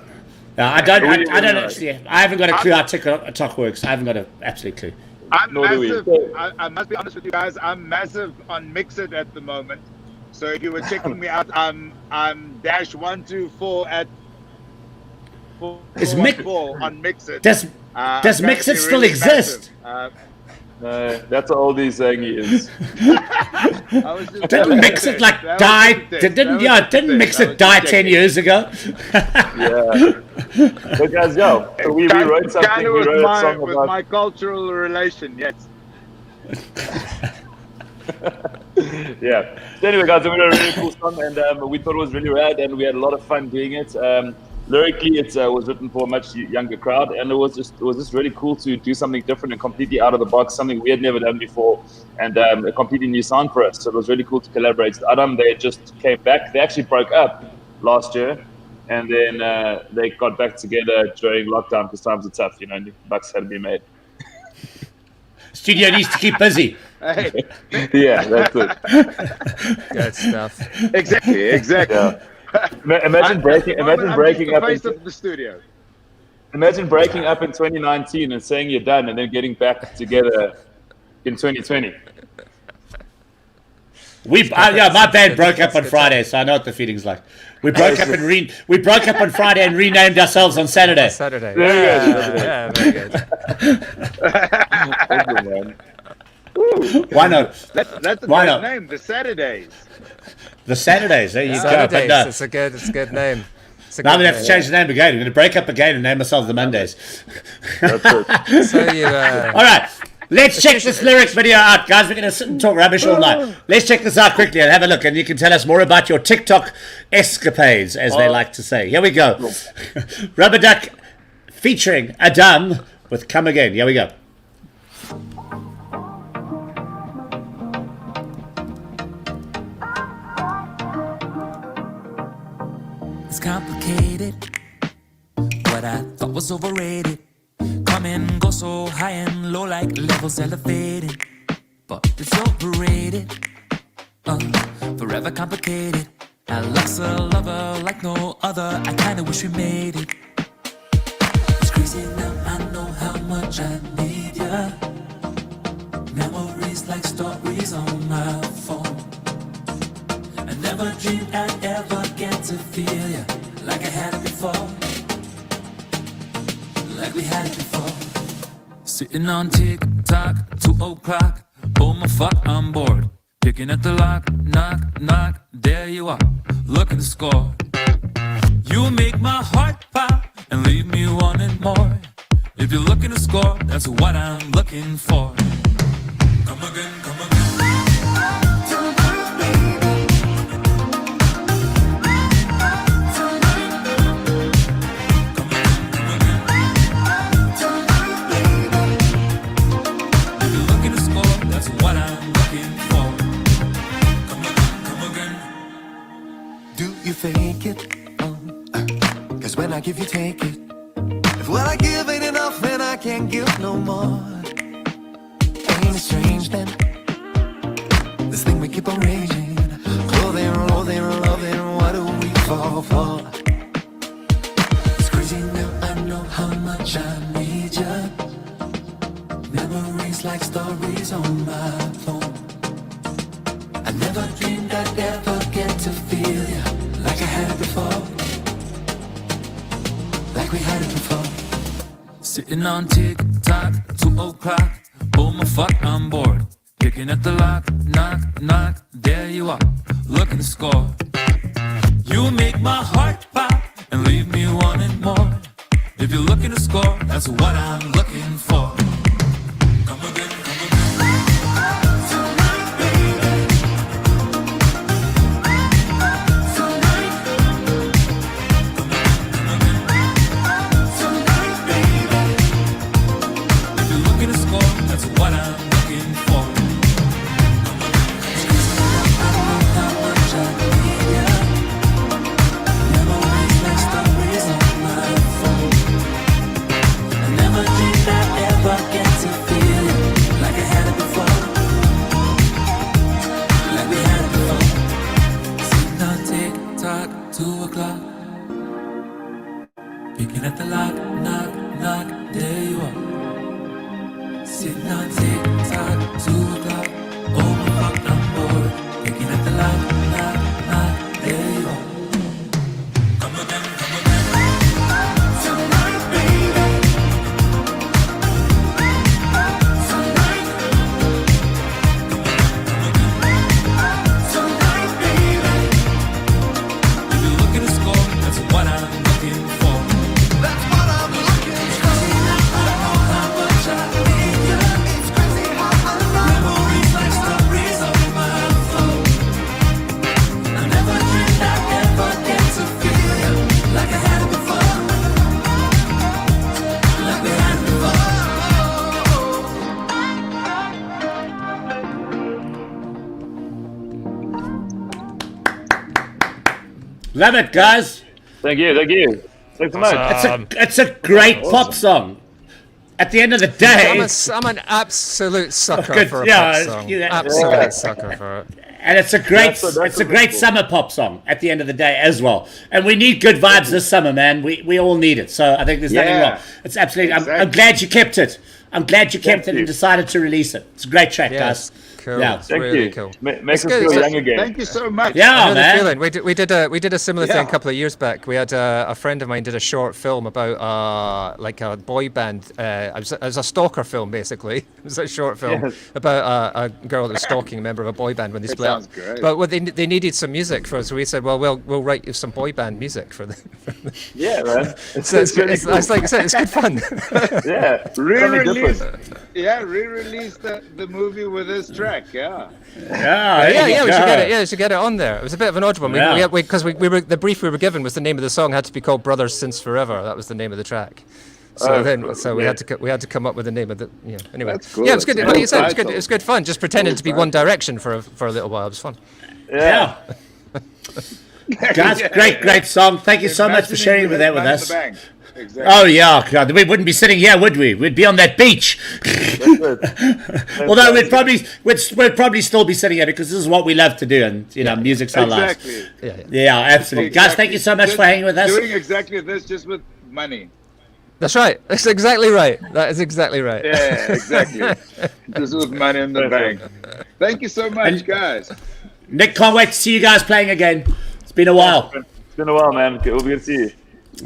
I don't Really, really nice. actually. I haven't got a clue how TikTok works. I haven't got an absolute clue. I'm Nor do we. massive. I must be honest with you guys. I'm massive on Mixit at the moment. So if you were checking me out, I'm -124 at. Is Mix- 4 on Mixit. Does I'm Mixit actually still really exist? massive. No, that's all these saying he is. I was just- Didn't Mixit like That was die? just a test. Didn't That was didn't just a Mixit test. die I was 10 just years ago? Yeah. But guys, we wrote something. Kind of We with wrote a my, song with about. my cultural relation, yes. Yeah. So anyway, guys, we wrote a really cool song, and we thought it was really rad, and we had a lot of fun doing it. Lyrically, it was written for a much younger crowd, and it was just really cool to do something different and completely out of the box, something we had never done before, and a completely new sound for us. So it was really cool to collaborate with Adam. They just came back. They actually broke up last year, and then they got back together during lockdown because times are tough, you know, new bucks had to be made. Studio needs to keep busy. Hey, Yeah, that's it. Good stuff. exactly. Yeah. Imagine breaking I'm up the face in, of the studio. imagine breaking up in 2019 and saying you're done, and then getting back together in 2020. My band broke up on Friday, so I know what the feeling's like. We broke up on Friday and renamed ourselves on Saturday. Saturday. There you go. Yeah, very good. Thank you, man. Why not? That's a Why great not? name, the Saturdays. The Saturdays, there you go. But Saturdays. no, It's a good name. It's a now good we have to name. change the name again. We're going to break up again and name ourselves the Mondays. That's it. So you, All right, let's check this lyrics video out, guys. We're going to sit and talk rubbish all night. Let's check this out quickly and have a look, and you can tell us more about your TikTok escapades, as they like to say. Here we go. Rubber Duck featuring Adam with Come Again. Here we go. It's complicated. What I thought was overrated. Come and go so high and low like levels elevated. But it's overrated. Forever complicated. I lost a lover like no other. I kinda wish we made it. It's crazy now. I know how much I need ya. Memories like stories on my phone. I never dreamed I'd ever get to feel ya like I had it before. Like we had it before. Sitting on TikTok, 2 o'clock. Oh my fuck, I'm bored. Picking at the lock, knock, knock. There you are, looking to score. You make my heart pop and leave me wanting more. If you're looking to score, that's what I'm looking for. Come again, come again. If you're looking to score, that's what I'm you fake it. Cause when I give, you take it. If what I give ain't enough, then I can't give no more. Ain't it strange then? This thing we keep on raging. Clothing, loathing, loving, what do we fall for? It's crazy now, I know how much I need you. Memories like stories on my phone. I never dreamed I'd ever get to feel you like I had it before. Like we had it before. Sitting on tick-tock, 2 o'clock. Oh my fuck, I'm bored. Picking at the lock, knock, knock. There you are, looking to score. You make my heart pop and leave me wanting more. If you're looking to score, that's what I'm looking for. Come again, come again. Tonight, baby. Tonight. Come again, tonight, baby. If you're looking to score, that's what I'm looking for. Picking at the lock, knock, knock, there you are. Sitting on tick-tock, 2 o'clock. Oh my fuck, I'm bored. Picking at the lock, knock, knock, there you are. Come again, come again. Tonight, baby. Tonight. Come again, tonight, baby. If you're looking to score, that's what I'm looking for. That's what I'm looking for. I know how much I need you. It's crazy how I love memories like stories on my phone. I never dreamed I'd ever get to feel you like I had it before. Like we had it before. Love it, guys. Thank you, thank you. Thanks so much. It's a great pop song. At the end of the day, I'm an absolute sucker Good, for a yeah, pop song. yeah. Absolute sucker for it. and it's a great That's a great cool. summer pop song at the end of the day as well. And we need good vibes this summer, man. We all need it. So I think there's nothing Yeah. wrong. It's absolutely. I'm Exactly. glad you kept it. I'm glad you kept Thank it you. and decided to release it. It's a great track, Yeah, guys. it's cool. Yeah. It's Thank really you. cool. Makes It's us good. feel It's- young again. Thank you so much. I Yeah, know the man. feeling. We did a similar thing Yeah. a couple of years back. We had a friend of mine did a short film about like a boy band. It was a stalker film basically. It was a short film Yes. about a girl that was stalking a member of a boy band when they split up. sounds great. But they needed some music for us, so we said, well, we'll write you some boy band music for the. Yeah, man. So it's good. really It's cool. like I said, it's good fun. Yeah, something Re-release, different. re-release the movie with this track. Yeah. Yeah, Yeah, we should get it. Yeah, we should get it on there. It was a bit of an odd one. Yeah. Because we were the brief we were given was the name of the song had to be called "Brothers Since Forever." That was the name of the track. So we had to come up with the name of the. Yeah. Anyway, That's cool. yeah, it was good. That's Like cool you said, it was good. title. It was good fun. Just pretending Cool to be One title. Direction for a little while. It was fun. Yeah. Guys, great song. Thank you so much for sharing that with us. Exactly. Oh yeah, God, we wouldn't be sitting here, would we? We'd be on that beach. That's it. Although we'd probably still be sitting here because this is what we love to do, and music's our lives. Exactly. Yeah, absolutely. Guys, thank you so much Just for hanging with us. Doing exactly this, just with money. That's right. That's exactly right. That is exactly right. Yeah, exactly. Just with money in the bank. Thank you so much, guys. Nick, can't wait to see you guys playing again. It's been a while. It's been a while, man. We'll be good to see you.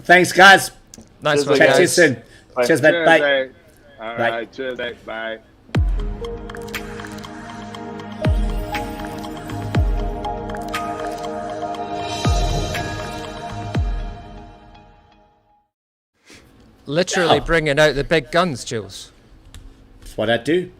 Thanks, guys. Nice Cheers, one, Chat to you guys. soon. Bye. Cheers, mate. Cheers, Bye. mate. All Bye. right. Cheers, mate. Bye. Literally Yeah. bringing out the big guns, Jules. That's what I do.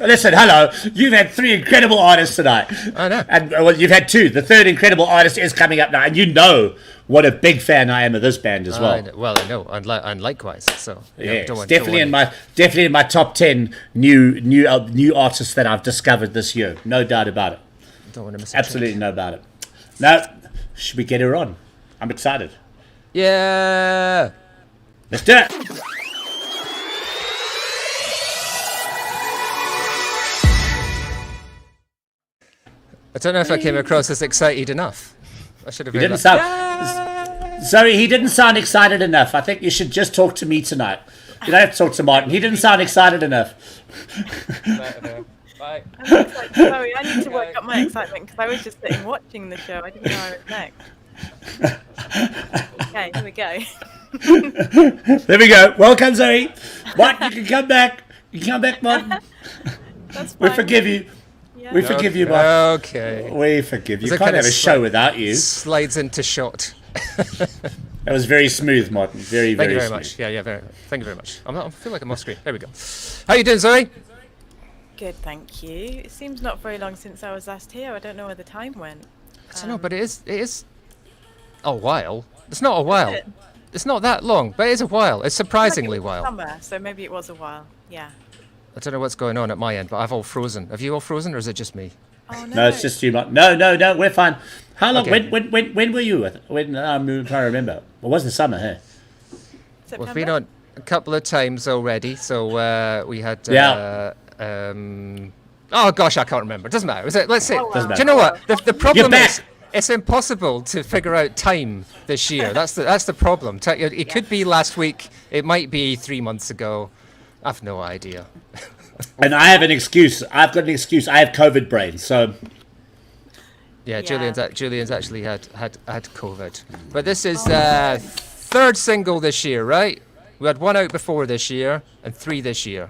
Listen, hello. You've had 3 incredible artists tonight. I know. And well, you've had 2. The 3rd incredible artist is coming up now, and you know what a big fan I am of this band as well. I know, and likewise. So Yeah, it's definitely in my top 10 new artists that I've discovered this year. No doubt about it. Don't want to miss a Absolutely no about it. Now, should we get her on? I'm excited. Yeah. Let's do it. I don't know if I came across as excited enough. I should have You been didn't like, sound. Sorry, he didn't sound excited enough. I think you should just talk to me tonight. You don't have to talk to Martin. He didn't sound excited enough. Bye. Sorry, I need to work up my excitement because I was just sitting watching the show. I didn't know I was next. Okay, here we go. There we go. Welcome, Zoe. Martin, you can come back. You can come back, Martin. That's We fine. forgive you. Yeah. We forgive you, Martin. Okay. We forgive you. It's You a can't kind of have a show without you. Slides into shot. That was very smooth, Martin. Very, Thank very you very smooth. much. Yeah, very. Thank you very much. I feel like I'm off screen. There we go. How you doing, Zoe? Good, thank you. It seems not very long since I was last here. I don't know where the time went. I don't know, but it is a while. It's not a while. it? It's not that long, but it is a while. It's surprisingly It was while. Summer, so maybe it was a while. Yeah. I don't know what's going on at my end, but I've all frozen. Have you all frozen, or is it just me? Oh no. No, it's just you, Martin. No, we're fine. How long? Okay. When were you? When I'm trying to remember. It wasn't summer, huh? September? We've been on a couple of times already, so we had. Yeah. Oh gosh, I can't remember. It doesn't matter. Let's say. Oh, well. Do you know what? The problem back. is, it's impossible to figure out time this year. That's the problem. It could be last week. It might be 3 months ago. I've no idea. And I have an excuse. I've got an excuse. I have COVID brain. So Yeah, Yeah. Julian's actually had COVID. But this is third single this year, right? We had one out before this year and 3 this year.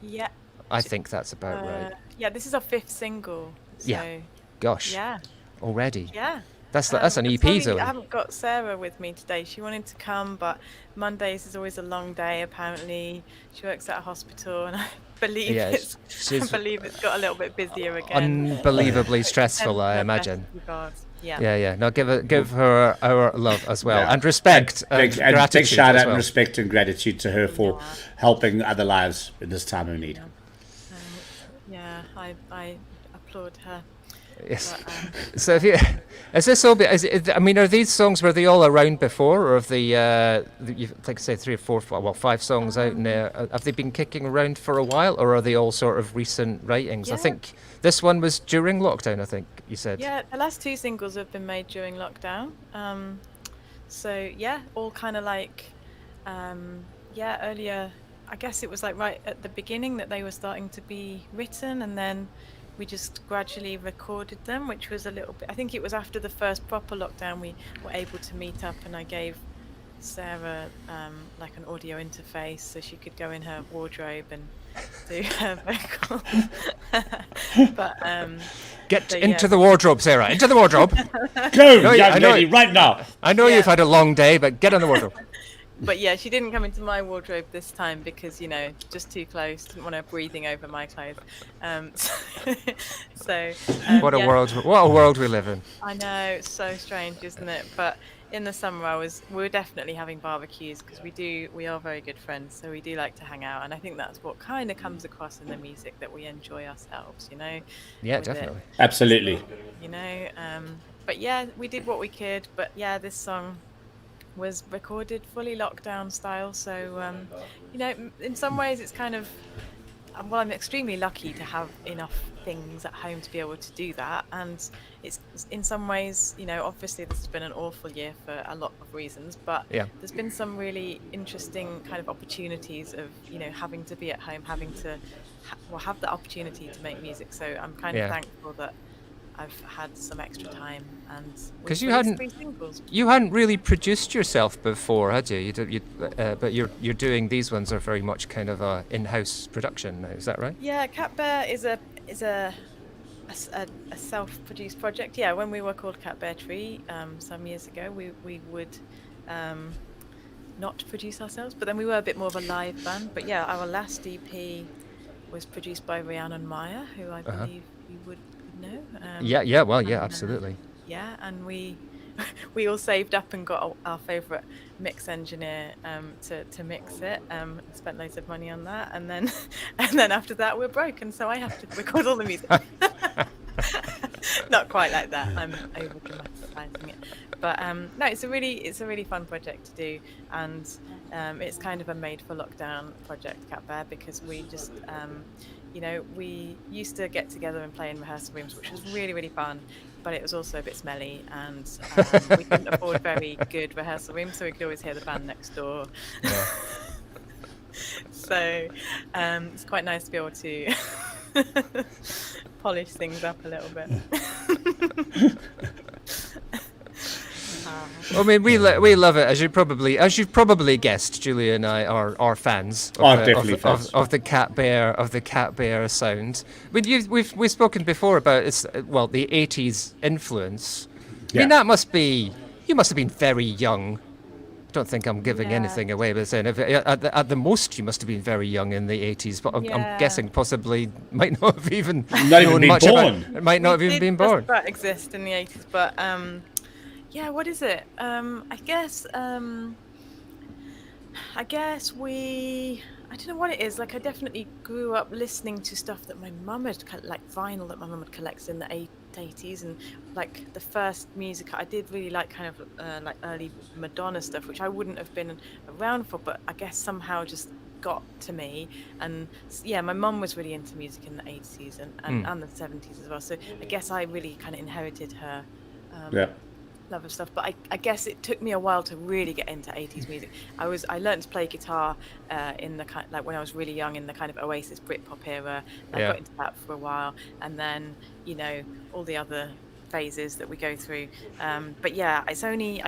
Yeah. I think that's about right. Yeah, this is our 5th single. So, Yeah. Gosh, Yeah. already. Yeah. That's an I'm EP, sorry Zoe. I haven't got Sarah with me today. She wanted to come, but Mondays is always a long day. Apparently, she works at a hospital, and I believe Yeah, it's she's it's got a little bit busier again. unbelievably stressful, Send I her imagine. best regards. Yeah. Yeah. No, give her our love as well, Yeah. and respect and big gratitude shout as out well. and respect and gratitude to her for helping other lives in this time of need. Yeah, I applaud her. Yes. But, So, is this all? I mean, are these songs, were they all around before, or have you've, like say 3 or 4, 5 songs out now? Have they been kicking around for a while, or are they all sort of recent writings? I Yeah. think this one was during lockdown. I think you said. Yeah, the last 2 singles have been made during lockdown. So yeah, all kind of like, earlier. I guess it was like right at the beginning that they were starting to be written, and then we just gradually recorded them, which was a little bit. I think it was after the first proper lockdown we were able to meet up, and I gave Sarah like an audio interface so she could go in her wardrobe and do her vocals. But Get So, into yeah. the wardrobe, Sarah. Into the wardrobe. Go, No, young I know lady, it. right now. I know Yeah. you've had a long day, but get in the wardrobe. But yeah, she didn't come into my wardrobe this time because, just too close. Didn't want her breathing over my clothes. What a yeah, world! What a world we live in. I know, it's so strange, isn't it? But in the summer, we were definitely having barbecues because we are very good friends, so we do like to hang out, and I think that's what kind of comes across in the music, that we enjoy ourselves, Yeah, with it. definitely. Absolutely. But yeah, we did what we could. But yeah, this song was recorded fully lockdown style, so in some ways it's kind of, well, I'm extremely lucky to have enough things at home to be able to do that, and it's in some ways, obviously this has been an awful year for a lot of reasons, but Yeah. there's been some really interesting kind of opportunities of having to be at home, having to have the opportunity to make music, so I'm kind Yeah. of thankful that I've had some extra time, and 'Cause we've you released hadn't- 3 singles. You hadn't really produced yourself before, had you? But you're doing these ones are very much kind of a in-house production now. Is that right? Yeah, Cat Bear is a self-produced project. Yeah, when we were called Cat Bear Tree some years ago, we would not produce ourselves, but then we were a bit more of a live band. But yeah, our last EP was produced by Rhiannon Meyer, who I believe you would know. Yeah. Well, yeah, and, absolutely. Yeah, and we all saved up and got our favourite mix engineer to mix it. Spent loads of money on that, and then after that we're broke, and so I have to record all the music. Not quite like that. I'm over dramatising it, but no, it's a really fun project to do, and it's kind of a made for lockdown project, Cat Bear, because we just we used to get together and play in rehearsal rooms, which was really fun, but it was also a bit smelly, and we couldn't afford very good rehearsal rooms, so we could always hear the band next door. Yeah. So it's quite nice to be able to polish things up a little bit. I mean, we love it, as you've probably guessed. Julia and I are fans Definitely fans. of the Cat Bear sound. I mean, we've spoken before about the 80s influence. I mean, that must be, you must have been very young. I don't think I'm giving anything away by saying at the most you must have been very young in the 80s, but I'm guessing possibly might not have even known much about. Might not have even been born. Just about exist in the 80s, but yeah, what is it? I guess I don't know what it is. Like, I definitely grew up listening to stuff that my mum had, like vinyl that my mum had collected in the 80s, and like the first music I did really like, kind of like early Madonna stuff, which I wouldn't have been around for, but I guess somehow just got to me. And yeah, my mum was really into music in the 80s and the 70s as well, so I guess I really kind of inherited her love of stuff. But I guess it took me a while to really get into 80s music. I learned to play guitar in the kind, like when I was really young, in the kind of Oasis Britpop era. I got into that for a while, and then all the other phases that we go through. But yeah, I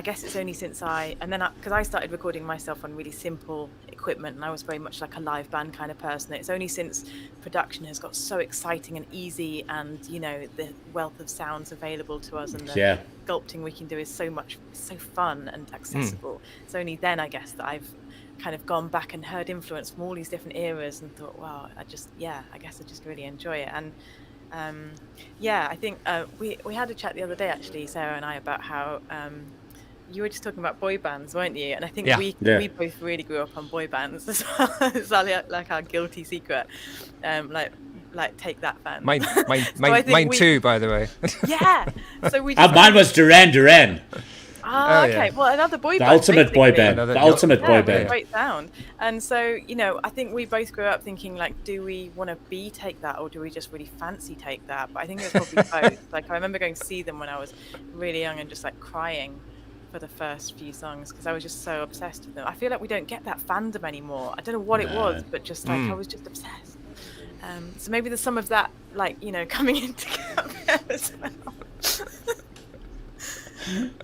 guess it's only since because I started recording myself on really simple equipment, and I was very much like a live band kind of person. It's only since production has got so exciting and easy, and the wealth of sounds available to us, and the sculpting we can do is so fun and accessible. It's only then, I guess, that I've kind of gone back and heard influence from all these different eras and thought, wow, I guess I just really enjoy it. And I think we had a chat the other day, actually, Sarah and I, about how you were just talking about boy bands, weren't you? And I think we both really grew up on boy bands as well. It's like our guilty secret. Like Take That band. Mine too, by the way. Yeah. So mine was Duran Duran. Oh, okay. Well, another boy band. The ultimate boy band. The ultimate boy band. Great sound. And so, I think we both grew up thinking, like, do we want to be Take That, or do we just really fancy Take That? But I think it was probably both. Like, I remember going to see them when I was really young and just like crying for the first few songs because I was just so obsessed with them. I feel like we don't get that fandom anymore. I don't know what it was, but just like I was just obsessed. So maybe there's some of that, like, coming into Cat Bear as well.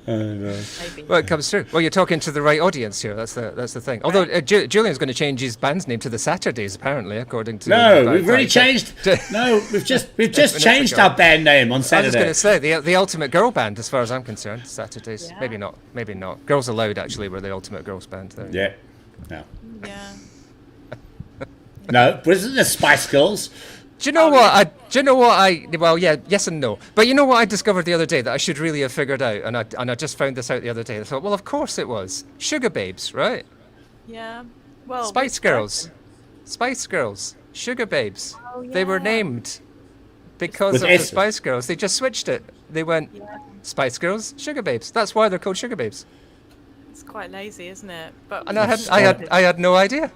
Maybe. Well, it comes through. Well, you're talking to the right audience here. That's the thing. Although Julian's going to change his band's name to the Saturdays, apparently, according to. No, we've already changed. No, we've just changed our band name on Saturday. I was going to say the ultimate girl band, as far as I'm concerned. Saturdays, maybe not. Girls Aloud actually were the ultimate girls band. There. Yeah. No. Yeah. No, wasn't the Spice Girls? Do you know what? Well, yeah, yes and no. But you know what I discovered the other day that I should really have figured out, and I just found this out the other day. I thought, well, of course it was Sugar Babes, right? Yeah. Well. Spice Girls, Sugar Babes. Oh, yeah. They were named because of the Spice Girls. They just switched it. They went Spice Girls, Sugar Babes. That's why they're called Sugar Babes. It's quite lazy, isn't it? But and I had no idea.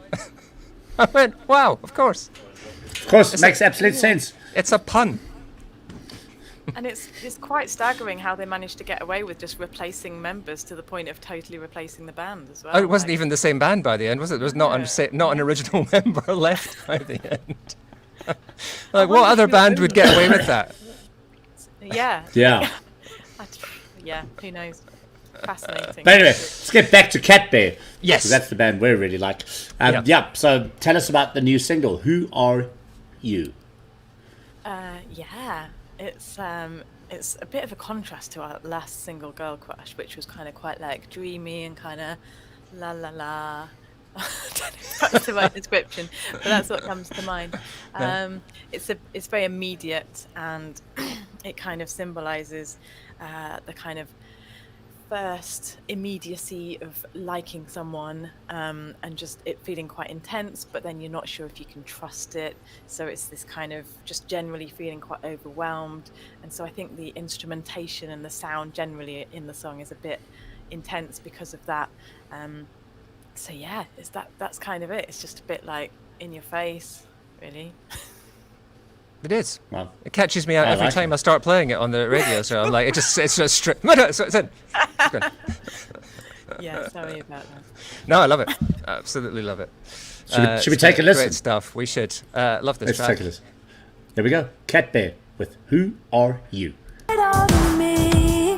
I went, wow, of course. Of course, it makes absolute sense. It's a pun. And it's quite staggering how they managed to get away with just replacing members to the point of totally replacing the band as well. Oh, it wasn't even the same band by the end, was it? There was not an original member left by the end. Like, what other band would get away with that? Yeah. Yeah. Yeah, who knows? Fascinating. But anyway, let's get back to Cat Bear. Yes. Because that's the band we really like. So tell us about the new single. Who are you? It's a bit of a contrast to our last single, Girl Crush, which was kind of quite like dreamy and kind of la la la. I don't know if that's the right description, but that's what comes to mind. It's very immediate, and it kind of symbolises the kind of first immediacy of liking someone and just it feeling quite intense, but then you're not sure if you can trust it. So it's this kind of just generally feeling quite overwhelmed. And so I think the instrumentation and the sound generally in the song is a bit intense because of that. So yeah, that's kind of it. It's just a bit like in your face, really. It is. Well, It catches me out I every like time it. I start playing it on the radio. So I'm like, it's just straight. So it's in. It's good. Yeah, sorry about that. No, I love it. Absolutely love it. Should we it's take a great- listen? Great stuff. We should. Love this Let's track. take a listen. Here we go. Cat Bear with Who Are You? on me.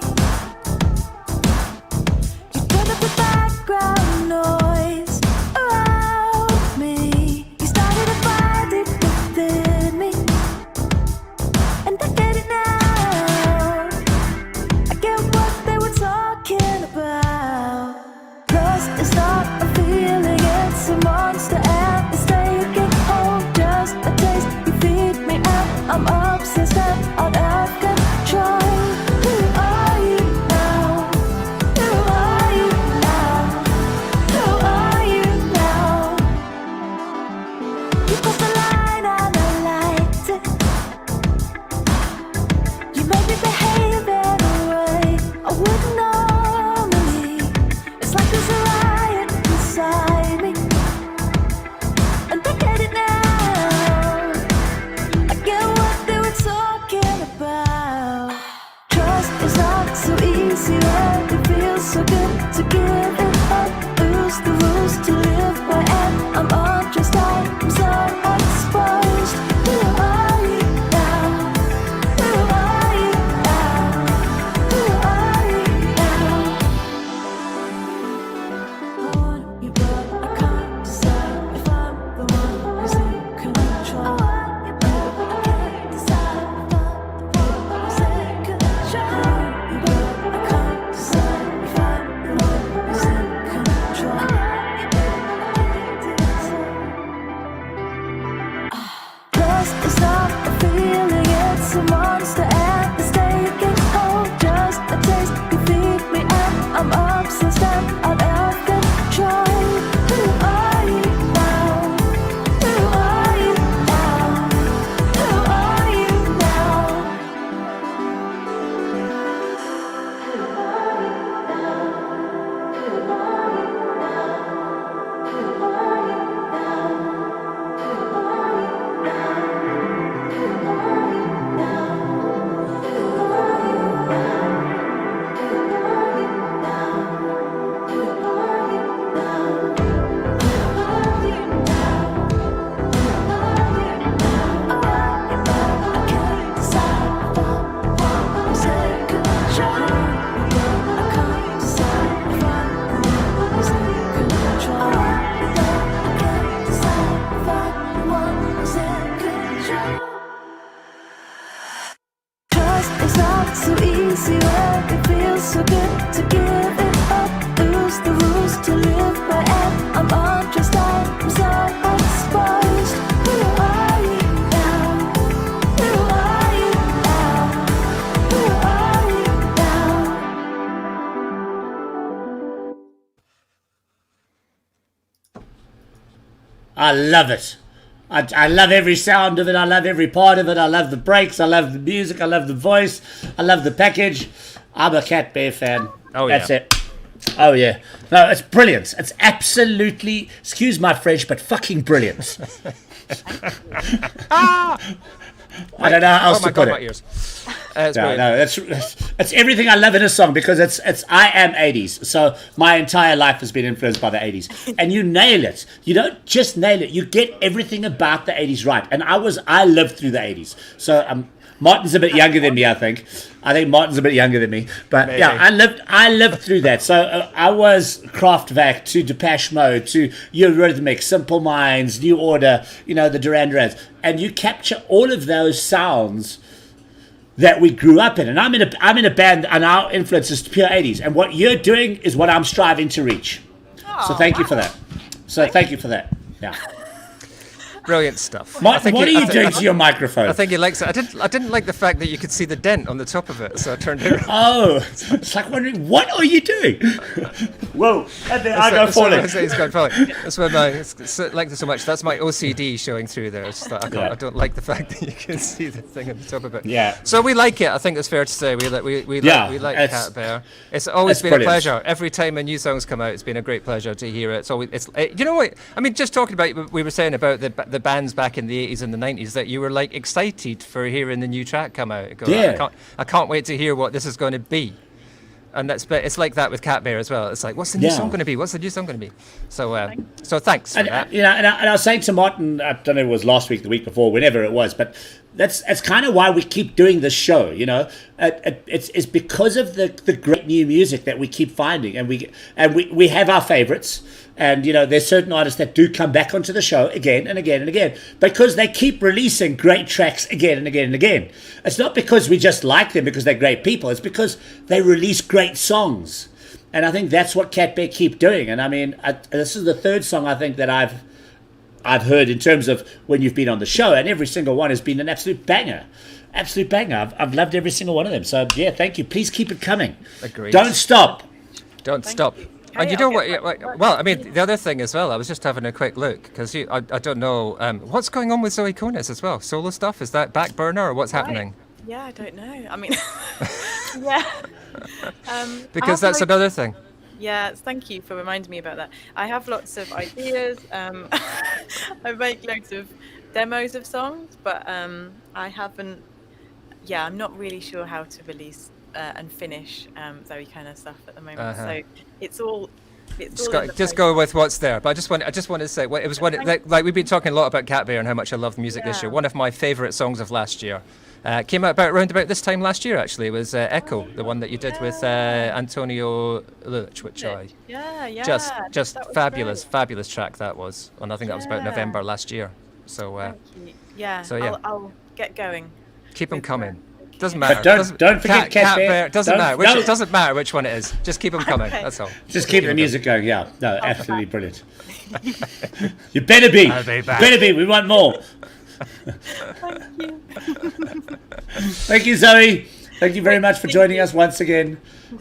You turn up the background noise around me. You started to find it within me, and I get it now. I get what they were talking about. Lust is not a feeling, it's a monster, and it's taking hold. Just a taste, you feed me out. I'm obsessed and out of control. Who are you now? Who are you now? Who are you now? You crossed the line and I liked it. You made me behave in a way I wouldn't normally. It's like there's a riot inside me, and I get it now. I get what they were talking about. Trust is not so easy, and it feels so good to give it up. Lose the rules to live by, and I'm all just out. I'm so exposed. Who are you now? Who are you now? Who are you now? I want you, but I can't decide if I'm the one who's in control. I want you, but I can't decide if I'm the one who's in control. I want you, but I can't decide if I'm the one who's in control. I want you, but I can't decide. Lust is not a feeling, it's a monster, and it's taking hold. Just a taste, you feed me, and I'm obsessed and out of control. Who are you now? Who are you now? Who are you now? I can't decide if I'm the one who's in control. I can't decide if I'm the one who's in control. I can't decide if I'm the one who's in control. Trust is not so easy, when it feels so good to give it up. Lose the rules to live by, and I'm all just out. I'm so exposed. Who are you now? Who are you now? Who are you now? I love it. I love every sound of it. I love every part of it. I love the breaks. I love the music. I love the voice. I love the package. I'm a Cat Bear fan. Oh, That's yeah. it. Oh, yeah. No, it's brilliant. It's absolutely, excuse my French, but fucking brilliant. I don't know how else Oh my to god, put my it. ears. It's No, brilliant. no, it's everything I love in a song, because it's I am 80s, so my entire life has been influenced by the 80s, and you nail it. You don't just nail it; you get everything about the 80s right. And I lived through the 80s, so Martin's a bit younger than me. I think Martin's a bit younger than me, but Maybe. yeah, I lived through that. So I was Kraftwerk to Depeche Mode to Eurythmics, Simple Minds, New Order, the Duran Durans, and you capture all of those sounds that we grew up in. And I'm in a band, and our influence is pure 80s. And what you're doing is what I'm striving to reach. So thank you for that. So thank you for that. Yeah. Brilliant stuff. Martin, what are you doing to your microphone? I think he likes it. I didn't like the fact that you could see the dent on the top of it, so I turned it around. Oh, it's like wondering, what are you doing? Whoa, I go falling. He's going falling. That's why I like this so much. That's my OCD showing through there. It's just that I don't like the fact that you can see the thing on the top of it. Yeah. So we like it. I think it's fair to say we like Cat Bear. It's always been brilliant. a pleasure. Every time a new song's come out, it's been a great pleasure to hear it. You know what? I mean, just talking about, we were saying about the bands back in the 80s and the 90s, that you were like excited for hearing the new track come out. I can't wait to hear what this is going to be. And it's like that with Cat Bear as well. It's like, what's the new song going to be? What's the new song going to be? So thanks for that. And I was saying to Martin, I don't know if it was last week, the week before, whenever it was, but that's kind of why we keep doing this show. You know, it's because of the great new music that we keep finding, and we have our favorites. And, you know, there's certain artists that do come back onto the show again and again and again because they keep releasing great tracks again and again and again. It's not because we just like them because they're great people. It's because they release great songs. And I think that's what Cat Bear keep doing. And I mean, this is the third song I think that I've heard in terms of when you've been on the show, and every single one has been an absolute banger. Absolute banger. I've loved every single one of them. So, yeah, thank you. Please keep it coming. Agreed. Don't stop. Don't stop. And you know what? Well, I mean, the other thing as well, I was just having a quick look because I don't know what's going on with Zoe Konis as well. Solo stuff, is that back burner or what's happening? Yeah, I don't know. I mean, yeah. Because that's another thing. Yeah, thank you for reminding me about that. I have lots of ideas. I make loads of demos of songs, but I haven't. Yeah, I'm not really sure how to release and finish Zoe Konis stuff at the moment. So it's all. Just go with what's there. But I just want to say, it was one like we've been talking a lot about Cat Bear and how much I love music this year. One of my favourite songs of last year came out around about this time last year. Actually, it was Echo, the one that you did with Antonio Lurch, which just fabulous track that was. And I think that was about November last year. So I'll get going. Keep them coming. Doesn't matter. But don't forget Cat Bear. Doesn't matter. It doesn't matter which one it is. Just keep them coming. Okay. That's all. Just keep the music going. Yeah. No, absolutely brilliant. You better be. Better be. We want more. Thank you. Thank you, Zoe. Thank you very much for joining us once again.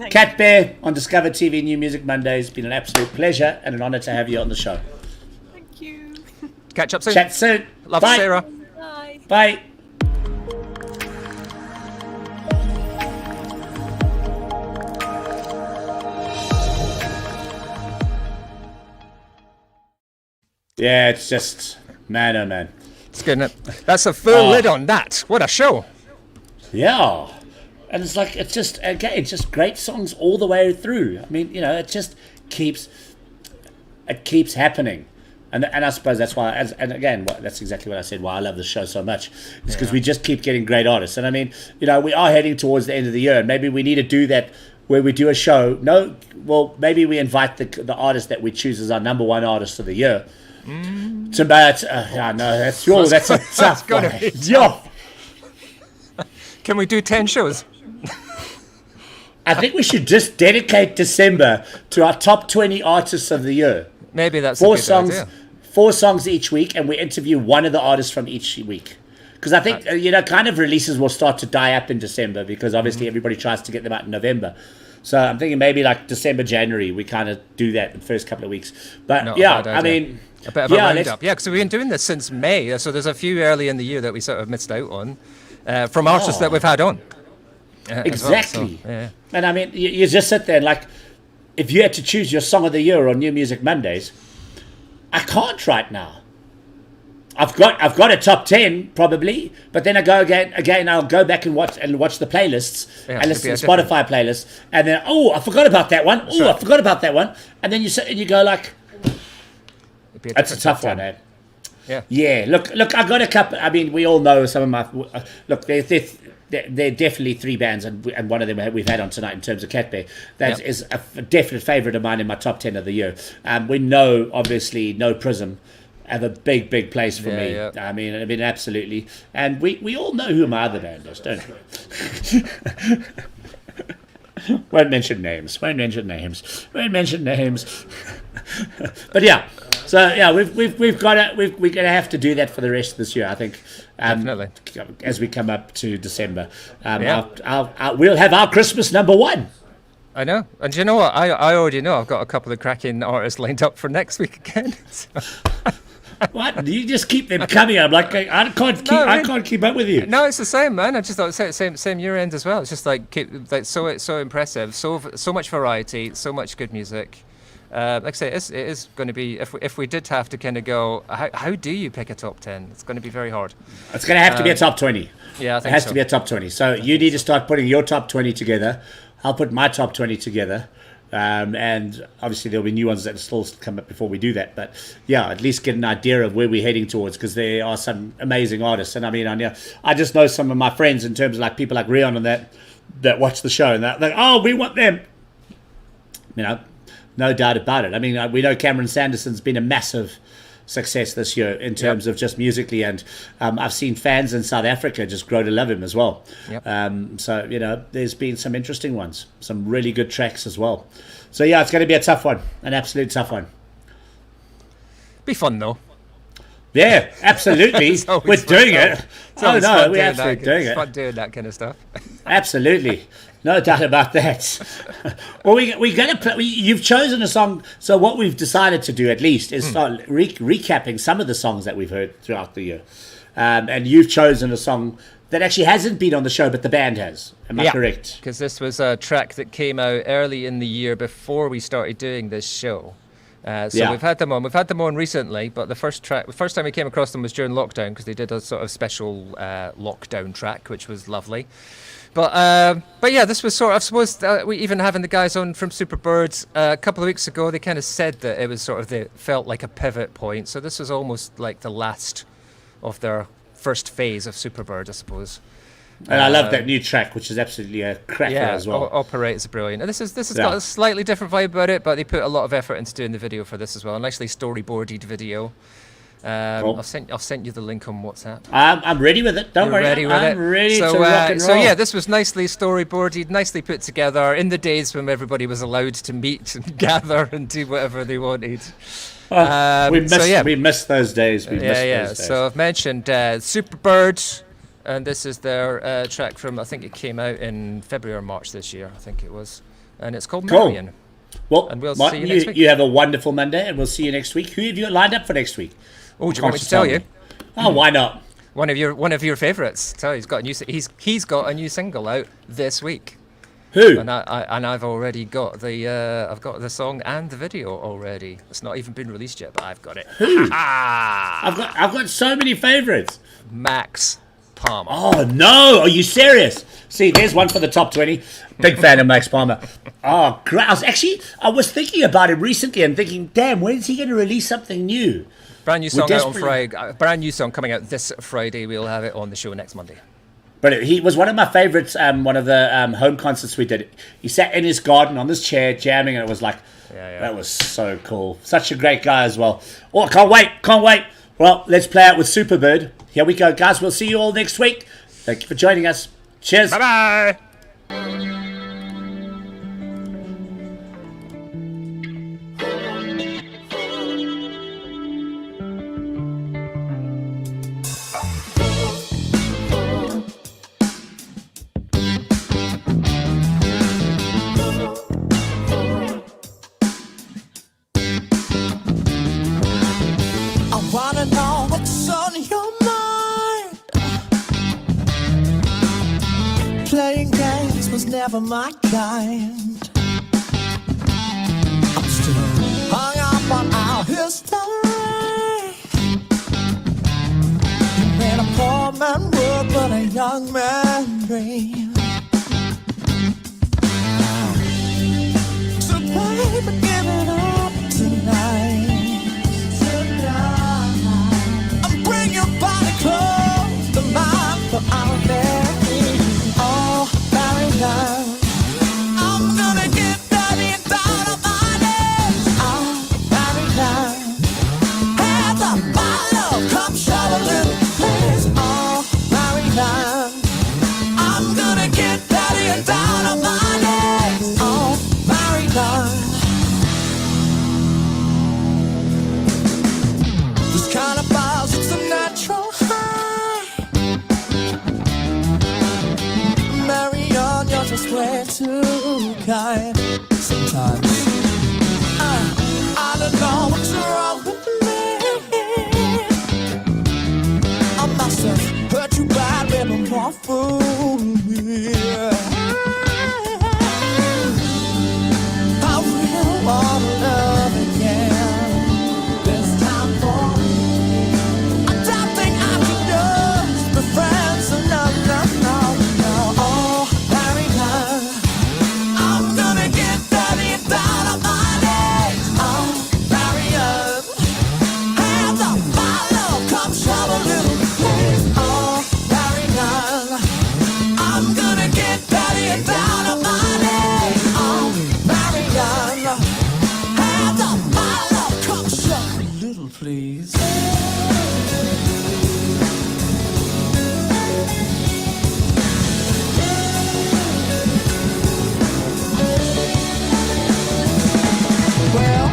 Cat Bear on Discover TV New Music Mondays. It's been an absolute pleasure and an honour to have you on the show. Thank you. Catch up soon. Chat soon. Love Bye. Sarah. Bye. Bye. Yeah, it's just man, oh man. It's good, isn't it? That's a full lid on that. What a show. Yeah. And it's like, it's just, again, it's just great songs all the way through. I mean, you know, it just keeps happening. And I suppose that's why, and again, that's exactly what I said, why I love the show so much. It's because we just keep getting great artists. And I mean, you know, we are heading towards the end of the year, and maybe we need to do that where we do a show. Maybe we invite the artist that we choose as our number one artist of the year. It's about, that's a tough one. Yeah. Can we do 10 shows? I think we should just dedicate December to our top 20 artists of the year. Maybe that's a good idea. 4 songs each week, and we interview one of the artists from each week. Because I think, kind of releases will start to die up in December because obviously everybody tries to get them out in November. So I'm thinking maybe like December, January, we kind of do that the first couple of weeks. But I mean... A bit of a roundup. Yeah, because we've been doing this since May. So there's a few early in the year that we sort of missed out on from artists that we've had on. Exactly. Well, so, yeah. And I mean, you just sit there and like, if you had to choose your song of the year on New Music Mondays, I can't right now. I've got a top 10 probably, but then I go again. I'll go back and watch the playlists and listen to Spotify playlists, and then I forgot about that one. I forgot about that one, and then you sit and you go like, that's a tough one, eh? Yeah. Yeah. Look. I got a couple. I mean, we all know some of my. Look, they're definitely 3 bands, and one of them we've had on tonight in terms of Cat Bear. That is a definite favourite of mine in my top 10 of the year. We know, obviously, No Prism have a big place for me. Yeah. I mean, absolutely. And we all know who my other band is, don't we? Won't mention names. But yeah. So yeah, we've got to we're going to have to do that for the rest of this year, I think. Definitely. As we come up to December, Yeah. we'll have our Christmas number one. I know. And do you know what? I already know I've got a couple of cracking artists lined up for next week again. So- What? You just keep them coming. I'm like, I can't keep up with you. No, it's the same, man. I just thought same your end as well. It's just like so impressive, so much variety, so much good music. Like I say, it is going to be if we did have to kind of go, how do you pick a top 10? It's going to be very hard. It's going to have to be a top 20. Yeah, I It think has so. to be a top 20. So you need to start putting your top 20 together. I'll put my top 20 together. And obviously there'll be new ones that still come up before we do that. But yeah, at least get an idea of where we're heading towards, because there are some amazing artists. And I mean, I just know some of my friends in terms of like people like Rion and that watch the show and they're like, oh, we want them. You know, no doubt about it. I mean, we know Cameron Sanderson's been a massive success this year in terms of just musically, and I've seen fans in South Africa just grow to love him as well. Yep. So you know, there's been some interesting ones, some really good tracks as well. So yeah, it's going to be a tough one, an absolute tough one. Be fun though. Yeah, absolutely. It's always We're fun. doing it. It's Oh always no, fun we're doing absolutely that. doing It's it. fun doing that kind of stuff. Absolutely, no doubt about that. Well, we're going to play. You've chosen a song, so what we've decided to do at least is start recapping some of the songs that we've heard throughout the year. And you've chosen a song that actually hasn't been on the show, but the band has. Am I correct? Because this was a track that came out early in the year before we started doing this show. So we've had them on. We've had them on recently, but the first time we came across them was during lockdown, because they did a sort of special lockdown track, which was lovely. But yeah, this was sort of, I suppose, we even having the guys on from Superbirds a couple of weeks ago, they kind of said that it was sort of, they felt like a pivot point. So this was almost like the last of their first phase of Superbird, I suppose. And I love that new track, which is absolutely a cracker as well. Operate's brilliant. And this has got a slightly different vibe about it, but they put a lot of effort into doing the video for this as well. A nicely storyboarded video. Cool. I've sent you the link on WhatsApp. I'm ready with it. Don't You're worry. ready with I'm it? ready so, to rock and roll. So yeah, this was nicely storyboarded, nicely put together in the days when everybody was allowed to meet and gather and do whatever they wanted. we missed those days. Those days. So I've mentioned Superbird, and this is their track from, I think it came out in February or March this year, I think it was. And it's called Cool. Marion. Well, And we'll Martin, see you next week. you have a wonderful Monday, and we'll see you next week. Who have you lined up for next week? Oh, do you want me to tell you? Oh, why not? One of your favourites. So he's got a new single out this week. Who? And I've already got the song and the video already. It's not even been released yet, but I've got it. Who? I've got so many favourites. Max Palmer. Oh no! Are you serious? See, there's one for the top 20. Big fan of Max Palmer. Oh, great! I was thinking about him recently and thinking, damn, when is he going to release something new? Brand new song out on desperately- Friday. Brand new song coming out this Friday. We'll have it on the show next Monday. But he was one of my favourites. One of the home concerts we did. He sat in his garden on this chair jamming, and it was like, that was so cool. Such a great guy as well. Oh, can't wait. Well, let's play out with Superbird. Here we go, guys. We'll see you all next week. Thank you for joining us. Cheers. Bye bye. I wanna know what's on your mind. Playing games was never my kind. I'm still hung up on our history. When a poor man would, but a young man dream. So baby, give it up tonight. And bring your body close to mine for our marriage. Oh, married now. I'm gonna get daddy down on my knees. Oh, married now. Have the bottle, come shoveling, please. Oh, married now. I'm gonna get daddy down on my knees. Oh, married now. is way too kind. Sometimes I don't know what's wrong with me. I must have hurt you bad, baby, more fool me. I really wanna love again. This time for me. I don't think I can just be friends. No, no, no, no. Oh, Marianne, I'm gonna get that it out of my days. Oh, Marianne, hands up, my love, come show a little please. Oh, Marianne, I'm gonna get that it out of my days. Oh, Marianne, hands up, my love, come show a little please. Well,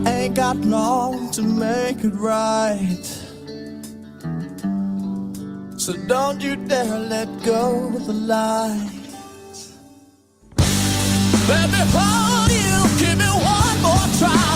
I ain't got long to make it right. So don't you dare let go of the light. Let me hold you, give me one more try.